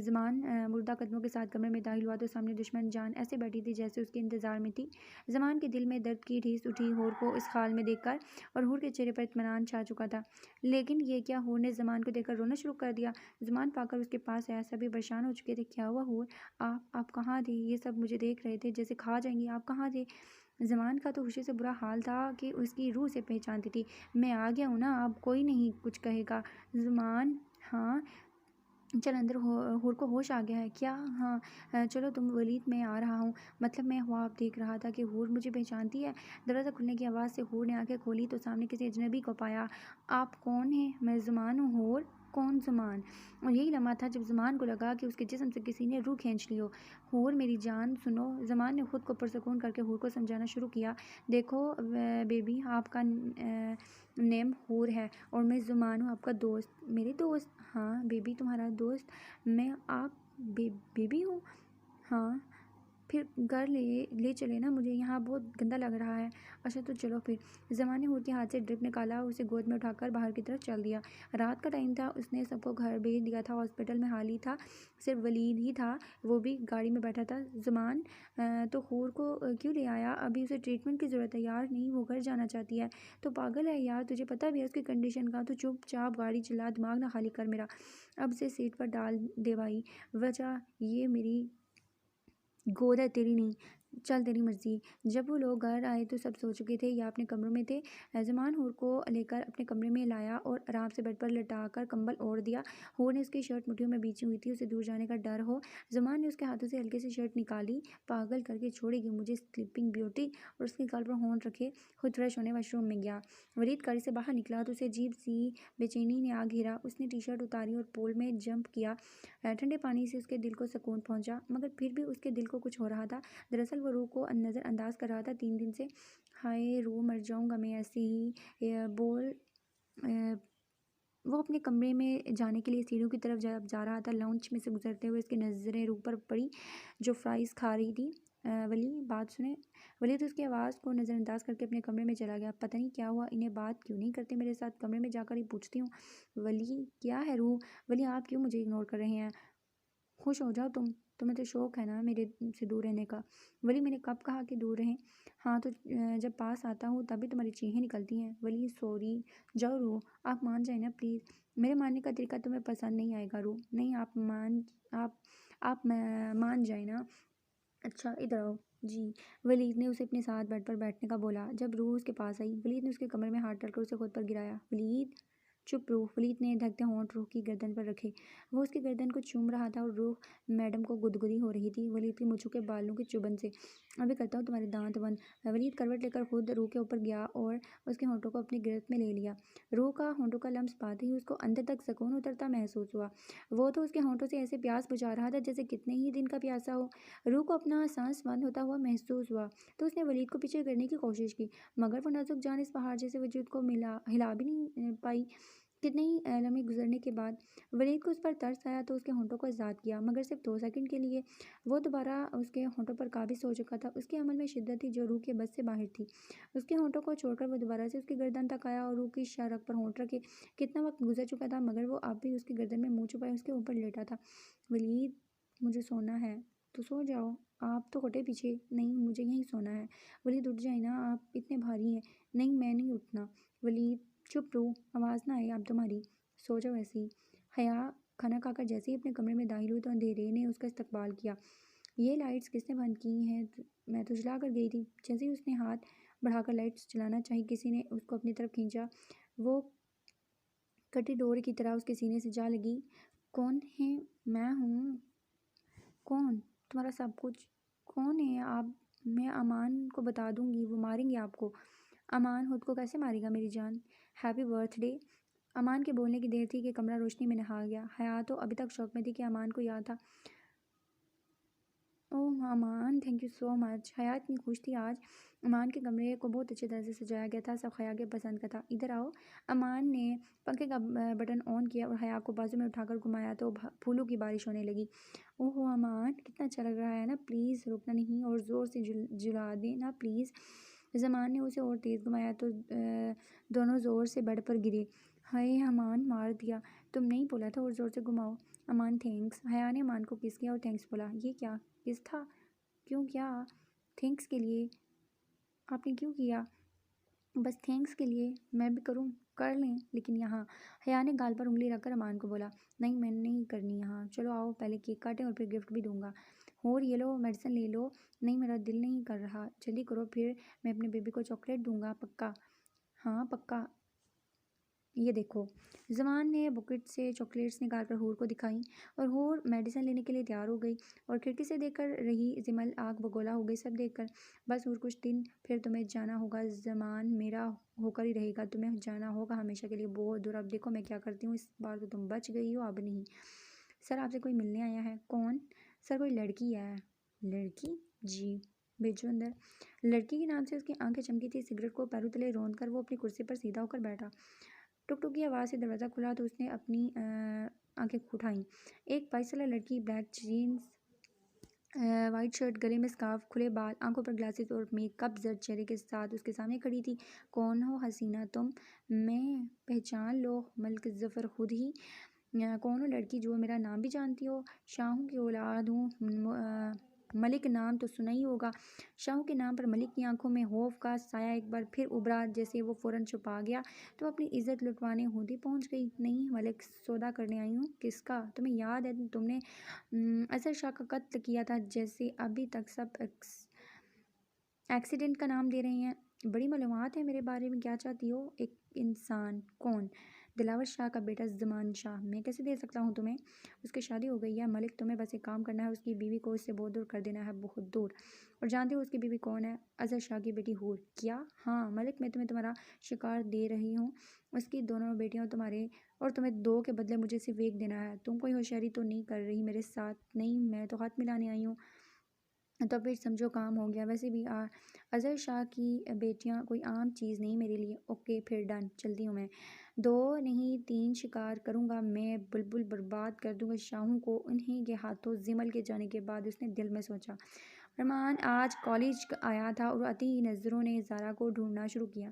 زمان مردہ قدموں کے ساتھ کمرے میں داخل ہوا تو سامنے دشمن جان ایسے بیٹھی تھی جیسے اس کے انتظار میں تھی۔ زمان کے دل میں درد کی ٹھیس اٹھی حور کو اس حال میں دیکھ کر، اور حور کے چہرے پر اطمینان چھا چکا تھا۔ لیکن یہ کیا؟ حور نے زمان کو دیکھ کر رونا شروع کر دیا۔ زمان پاکر اس کے پاس آیا، سبھی پریشان ہو چکے تھے۔ کیا ہوا حور؟ آپ کہاں تھے؟ یہ سب مجھے دیکھ رہے تھے جیسے کھا جائیں گی، آپ کہاں تھے؟ زمان کا تو خوشی سے برا حال تھا کہ اس کی روح سے پہچانتی تھی۔ میں آ گیا ہوں نا، اب کوئی نہیں کچھ کہے گا۔ زمان ہاں چل اندر، حور کو ہوش آ گیا ہے کیا؟ ہاں چلو تم ولید میں آ رہا ہوں، مطلب میں خواب دیکھ رہا تھا کہ حور مجھے پہچانتی ہے۔ دروازہ کھلنے کی آواز سے حور نے آنکھیں کھولی تو سامنے کسی اجنبی کو پایا۔ آپ کون ہیں؟ میں زمان ہوں۔ حور کون زمان؟ اور یہی لمحہ تھا جب زمان کو لگا کہ اس کے جسم سے کسی نے روح کھینچ لی ہو۔ حور میری جان سنو، زمان نے خود کو پرسکون کر کے حور کو سمجھانا شروع کیا۔ دیکھو بیبی، آپ کا نیم حور ہے اور میں زمان ہوں، آپ کا دوست۔ میرے دوست؟ ہاں بیبی تمہارا دوست میں۔ آپ بیبی ہوں؟ ہاں پھر گھر لے چلے نا، مجھے یہاں بہت گندا لگ رہا ہے۔ اچھا تو چلو پھر۔ زمان نے حور کے ہاتھ سے ڈرپ نکالا اور اسے گود میں اٹھا کر باہر کی طرف چل دیا۔ رات کا ٹائم تھا، اس نے سب کو گھر بھیج دیا تھا۔ ہاسپٹل میں حال ہی تھا، صرف ولید ہی تھا، وہ بھی گاڑی میں بیٹھا تھا۔ زمان تو حور کو کیوں لے آیا؟ ابھی اسے ٹریٹمنٹ کی ضرورت ہے یار۔ نہیں وہ گھر جانا چاہتی ہے۔ تو پاگل ہے یار، تجھے پتہ بھی ہے اس کی کنڈیشن کا۔ تو چپ چاپ گاڑی چلا، دماغ نہ خالی کر میرا۔ اب اسے سیٹ پر ڈال دے بھائی۔ وجہ یہ میری گود ہے تیری نہیں، چل تیری مرضی۔ جب وہ لوگ گھر آئے تو سب سو چکے تھے یا اپنے کمروں میں تھے۔ زمان حور کو لے کر اپنے کمرے میں لایا اور آرام سے بیڈ پر لٹا کر کمبل اوڑھ دیا۔ حور نے اس کی شرٹ مٹھیوں میں بیچی ہوئی تھی، اسے دور جانے کا ڈر ہو۔ زمان نے اس کے ہاتھوں سے ہلکے سے شرٹ نکالی۔ پاگل کر کے چھوڑے گی مجھے سلیپنگ بیوٹی، اور اس کے گال پر ہونٹ رکھے خود فریش ہونے واش روم میں گیا۔ ولید گاڑی سے باہر نکلا تو اسے عجیب سی بے چینی نے آ گھیرا۔ اس نے ٹی شرٹ اتاری اور پول میں جمپ کیا۔ ٹھنڈے پانی سے اس کے دل کو سکون پہنچا، مگر پھر بھی اس کے دل کو کچھ ہو رہا تھا۔ دراصل وہ روح کو نظر انداز کر رہا تھا 3 دن سے۔ ہائے روح، مر جاؤں گا میں ایسے ہی بول۔ وہ اپنے کمرے میں جانے کے لیے سیڑھیوں کی طرف جا رہا تھا۔ لاؤنج میں سے گزرتے ہوئے اس کی نظریں روح پر پڑی جو فرائز کھا رہی تھی۔ ولی بات سنیں۔ ولید اس کی آواز کو نظر انداز کر کے اپنے کمرے میں چلا گیا۔ پتہ نہیں کیا ہوا، انہیں بات کیوں نہیں کرتے میرے ساتھ؟ کمرے میں جا کر ہی پوچھتی ہوں۔ ولی کیا ہے روح؟ ولی آپ کیوں مجھے اگنور کر رہے ہیں؟ خوش ہو جاؤ تمہیں تو شوق ہے نا میرے سے دور رہنے کا۔ ولی میں نے کب کہا کہ دور رہیں؟ ہاں تو جب پاس آتا ہوں تبھی تمہاری چیخیں نکلتی ہیں۔ ولی سوری۔ جاؤ روح، آپ مان جائیں نا پلیز۔ میرے ماننے کا طریقہ تمہیں پسند نہیں آئے گا روح۔ نہیں آپ مان جائیں نا۔ اچھا ادھر آؤ۔ جی۔ ولید نے اسے اپنے ساتھ بیڈ پر بیٹھنے کا بولا۔ جب روح اس کے پاس آئی، ولید نے اس کے کمر میں ہاتھ ڈال کر اسے خود پر گرایا۔ ولید چپ روح۔ ولید نے دھکتے ہونٹ روح کی گردن پر رکھے۔ وہ اس کی گردن کو چوم رہا تھا اور روح میڈم کو گدگدی ہو رہی تھی ولید کی مچھو کے بالوں کی چبھن سے۔ ابھی کرتا ہوں تمہارے دانت بند۔ ولید کروٹ لے کر خود روح کے اوپر گیا اور اس کے ہونٹوں کو اپنی گرفت میں لے لیا۔ روح کا ہونٹوں کا لمس پاتے ہی اس کو اندر تک سکون اترتا محسوس ہوا۔ وہ تو اس کے ہونٹوں سے ایسے پیاس بجھا رہا تھا جیسے کتنے ہی دن کا پیاسا ہو۔ روح کو اپنا سانس بند ہوتا ہوا محسوس ہوا تو اس نے ولید کو پیچھے کرنے کی کوشش کی، مگر وہ نازک جان اس پہاڑ جیسے وجود کو ہلا بھی نہیں پائی۔ کتنے ہی لمحے گزرنے کے بعد ولید کو اس پر ترس آیا تو اس کے ہونٹوں کو آزاد کیا، مگر صرف 2 سیکنڈ کے لیے۔ وہ دوبارہ اس کے ہونٹوں پر قابض ہو چکا تھا۔ اس کے عمل میں شدت تھی جو روح کے بس سے باہر تھی۔ اس کے ہونٹوں کو چھوڑ کر وہ دوبارہ سے اس کی گردن تک آیا اور روح کی شارک پر ہونٹ رکھے۔ کتنا وقت گزر چکا تھا مگر وہ اب بھی اس کی گردن میں منہ چھپائے اس کے اوپر لیٹا تھا۔ ولید مجھے سونا ہے۔ تو سو جاؤ۔ آپ تو ہٹے پیچھے۔ نہیں مجھے یہیں سونا ہے۔ ولید اٹھ جائیں نا، آپ اتنے بھاری ہیں۔ نہیں میں نہیں اٹھنا۔ ولید چپ روح، آواز نہ آئے اب تمہاری، سو جاؤ ایسے ہی۔ حیا کھانا کھا کر جیسے ہی اپنے کمرے میں داخل ہوئی تو اندھیرے نے اس کا استقبال کیا۔ یہ لائٹس کس نے بند کی ہیں؟ میں تو جلا کر گئی تھی۔ جیسے ہی اس نے ہاتھ بڑھا کر لائٹس جلانا چاہی، کسی نے اس کو اپنی طرف کھینچا۔ وہ کٹی ڈور کی طرح اس کے سینے سے جا لگی۔ کون ہے؟ میں ہوں۔ کون؟ تمہارا سب کچھ۔ کون ہے آپ؟ میں امان کو بتا دوں گی، وہ ماریں گے آپ کو۔ امان خود کو کیسے مارے گا میری جان؟ Happy birth day. امان کے بولنے کی دیر تھی کہ کمرہ روشنی میں نہا گیا۔ حیا تو ابھی تک شوق میں تھی کہ امان کو یاد تھا۔ اوہ امان، تھینک یو سو مچ۔ حیا اتنی خوش تھی آج۔ امان کے کمرے کو بہت اچھی طرح سے سجایا گیا تھا، سب حیا کے پسند کا تھا۔ ادھر آؤ۔ امان نے پنکھے کا بٹن آن کیا اور حیا کو بازو میں اٹھا کر گھمایا تو پھولوں کی بارش ہونے لگی۔ اوہ امان کتنا اچھا لگ رہا ہے نا، پلیز روکنا نہیں اور زور سے جلا دیں نا پلیز۔ زمان نے اسے اور تیز گھمایا تو دونوں زور سے بیڈ پر گرے۔ ہائے امان مار دیا۔ تم نہیں بولا تھا اور زور سے گھماؤ؟ امان تھینکس۔ حیا نے امان کو کس کیا اور تھینکس بولا۔ یہ کیا کس تھا؟ کیوں کیا؟ تھینکس کے لیے؟ آپ نے کیوں کیا؟ بس تھینکس کے لیے۔ میں بھی کروں؟ کر لیں لیکن یہاں۔ حیا نے گال پر انگلی رکھ کر امان کو بولا، نہیں میں نے نہیں کرنی یہاں، چلو آؤ پہلے کیک کاٹیں اور پھر گفٹ بھی دوں گا۔ اور یہ لو میڈیسن لے لو۔ نہیں میرا دل نہیں کر رہا، جلدی کرو پھر میں اپنے بیبی کو چاکلیٹ دوں گا، پکا؟ ہاں پکا۔ یہ دیکھو۔ زمان نے بکٹ سے چاکلیٹس نکال کر حور کو دکھائیں اور حور میڈیسن لینے کے لیے تیار ہو گئی اور کھڑکی سے دیکھ کر رہی زمل آنکھ بگولا ہو گئی سب دیکھ کر۔ بس حور کچھ دن پھر تمہیں جانا ہوگا، زمان میرا ہو کر ہی رہے گا، تمہیں جانا ہوگا ہمیشہ کے لیے بہت دور۔ اب دیکھو میں کیا کرتی ہوں، اس بار تو تم بچ گئی ہو، اب نہیں۔ سر آپ سے کوئی ملنے آیا ہے۔ کون؟ سر کوئی لڑکی ہے۔ لڑکی؟ جی بھیجو اندر۔ لڑکی کے نام سے اس کی آنکھیں چمکی تھی۔ سگریٹ کو پیروں تلے روند کر وہ اپنی کرسی پر سیدھا ہو کر بیٹھا۔ ٹک ٹک کی آواز سے دروازہ کھلا تو اس نے اپنی آنکھیں اٹھائیں۔ ایک 22 سالہ لڑکی، بلیک جینز، وائٹ شرٹ، گلے میں سکارف، کھلے بال، آنکھوں پر گلاسز اور میک اپ زرد چہرے کے ساتھ اس کے سامنے کھڑی تھی۔ کون ہو حسینہ تم؟ میں؟ پہچان لو، ملک ظفر خود ہی۔ کون ہو لڑکی، جو میرا نام بھی جانتی ہو؟ شاہوں کی اولاد ہوں، ملک نام تو سنا ہی ہوگا۔ شاہوں کے نام پر ملک کی آنکھوں میں خوف کا سایہ ایک بار پھر ابھرا، جیسے وہ فوراً چھپا گیا۔ تم اپنی عزت لٹوانے ہودی پہنچ گئی؟ نہیں ملک، سودا کرنے آئی ہوں۔ کس کا؟ تمہیں یاد ہے تم نے اظہر شاہ کا قتل کیا تھا، جیسے ابھی تک سب ایکسیڈنٹ کا نام دے رہے ہیں۔ بڑی معلومات ہے میرے بارے میں، کیا چاہتی ہو؟ ایک انسان۔ کون؟ دلاور شاہ کا بیٹا زمان شاہ۔ میں کیسے دے سکتا ہوں تمہیں؟ اس کی شادی ہو گئی ہے ملک، تمہیں بس ایک کام کرنا ہے، اس کی بیوی کو اس سے بہت دور کر دینا ہے، بہت دور۔ اور جانتے ہو اس کی بیوی کون ہے؟ اظہر شاہ کی بیٹی حور۔ کیا؟ ہاں ملک، میں تمہیں تمہارا شکار دے رہی ہوں، اس کی دونوں بیٹیاں تمہارے، اور تمہیں 2 کے بدلے مجھے صرف 1 دینا ہے۔ تم کوئی ہوشیاری تو نہیں کر رہی میرے ساتھ؟ نہیں، میں تو ہاتھ ملانے آئی ہوں۔ تو پھر سمجھو کام ہو گیا۔ ویسے بھی اظہر شاہ کی بیٹیاں کوئی عام چیز نہیں میرے لیے۔ اوکے پھر ڈن، چلتی ہوں میں۔ 2 نہیں 3 شکار کروں گا میں، بلبل برباد کر دوں گا شاہوں کو انہیں کے ہاتھوں۔ زمل کے جانے کے بعد اس نے دل میں سوچا، ارمان آج کالج آیا تھا اور آتی ہی نظروں نے زارا کو ڈھونڈنا شروع کیا۔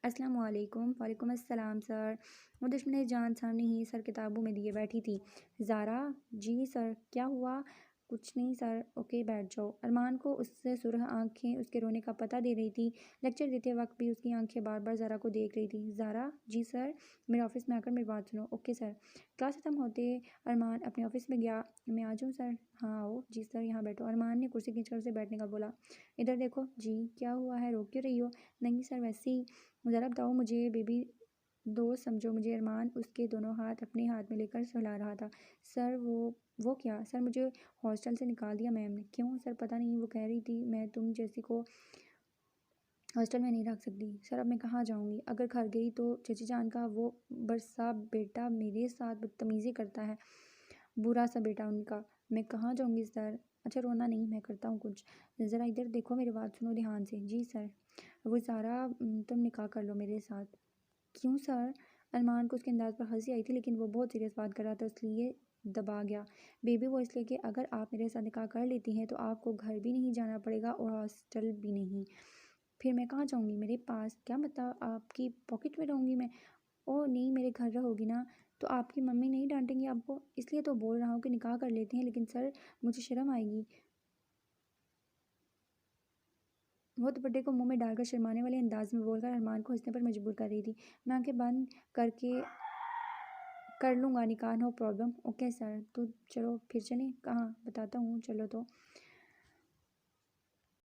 السلام علیکم۔ وعلیکم السلام سر۔ وہ دشمن جان سامنے ہی سر کتابوں میں دیے بیٹھی تھی۔ زارا؟ جی سر۔ کیا ہوا؟ کچھ نہیں سر۔ اوکے بیٹھ جاؤ۔ ارمان کو اس سے سرخ آنکھیں اس کے رونے کا پتہ دے رہی تھی۔ لیکچر دیتے وقت بھی اس کی آنکھیں بار بار زارا کو دیکھ رہی تھی۔ زارا؟ جی سر۔ میرے آفس میں آ کر میری بات سنو۔ Okay sir. کلاس ختم ہوتے ارمان اپنے آفس میں گیا۔ میں آ جاؤں سر؟ ہاں آؤ۔ جی سر یہاں بیٹھو۔ ارمان نے کرسی کھینچ کر اسے بیٹھنے کا بولا۔ ادھر دیکھو۔ جی کیا ہوا ہے، رو کیوں رہی ہو؟ نہیں سر ویسے ہی۔ ذرا بتاؤ مجھے، بیبی دوست سمجھو مجھے۔ ارمان اس کے دونوں ہاتھ اپنے ہاتھ میں لے کر سہلا رہا تھا۔ سر وہ کیا؟ سر مجھے ہاسٹل سے نکال دیا میم نے۔ کیوں؟ سر پتہ نہیں، وہ کہہ رہی تھی میں تم جیسی کو ہاسٹل میں نہیں رکھ سکتی۔ سر اب میں کہاں جاؤں گی؟ اگر گھر گئی تو چچی جان کا وہ برسا بیٹا میرے ساتھ بدتمیزی کرتا ہے، برا سا بیٹا ان کا۔ میں کہاں جاؤں گی سر؟ اچھا رونا نہیں، میں کرتا ہوں کچھ۔ ذرا ادھر دیکھو، میری بات سنو دھیان سے۔ جی سر۔ وہ زارا تم نکاح کر لو میرے ساتھ۔ کیوں سر؟ ارمان کو اس کے انداز پر ہنسی آئی تھی، لیکن وہ بہت سیریس بات کر رہا تھا، اس لیے دبا گیا۔ بیبی وہ اس لیے کہ اگر آپ میرے ساتھ نکاح کر لیتی ہیں تو آپ کو گھر بھی نہیں جانا پڑے گا اور ہاسٹل بھی نہیں۔ پھر میں کہاں جاؤں گی؟ میرے پاس؟ کیا مطلب آپ کی پاکٹ میں رہوں گی میں؟ او نہیں، میرے گھر رہو گی نا؟ تو آپ کی ممی نہیں ڈانٹیں گی آپ کو؟ اس لیے تو بول رہا ہوں کہ نکاح کر لیتے ہیں، لیکن سر مجھے شرم آئے گی۔ وہ دوپٹے کو منہ میں ڈال کر شرمانے والے انداز میں بول کر ارمان کو ہنسنے پر مجبور کر رہی تھی۔ میں آنکھیں بند کر کے کر لوں گا نکاح، نو پرابلم۔ Okay sir. تو چلو پھر چلیں؟ کہاں؟ بتاتا ہوں، چلو تو۔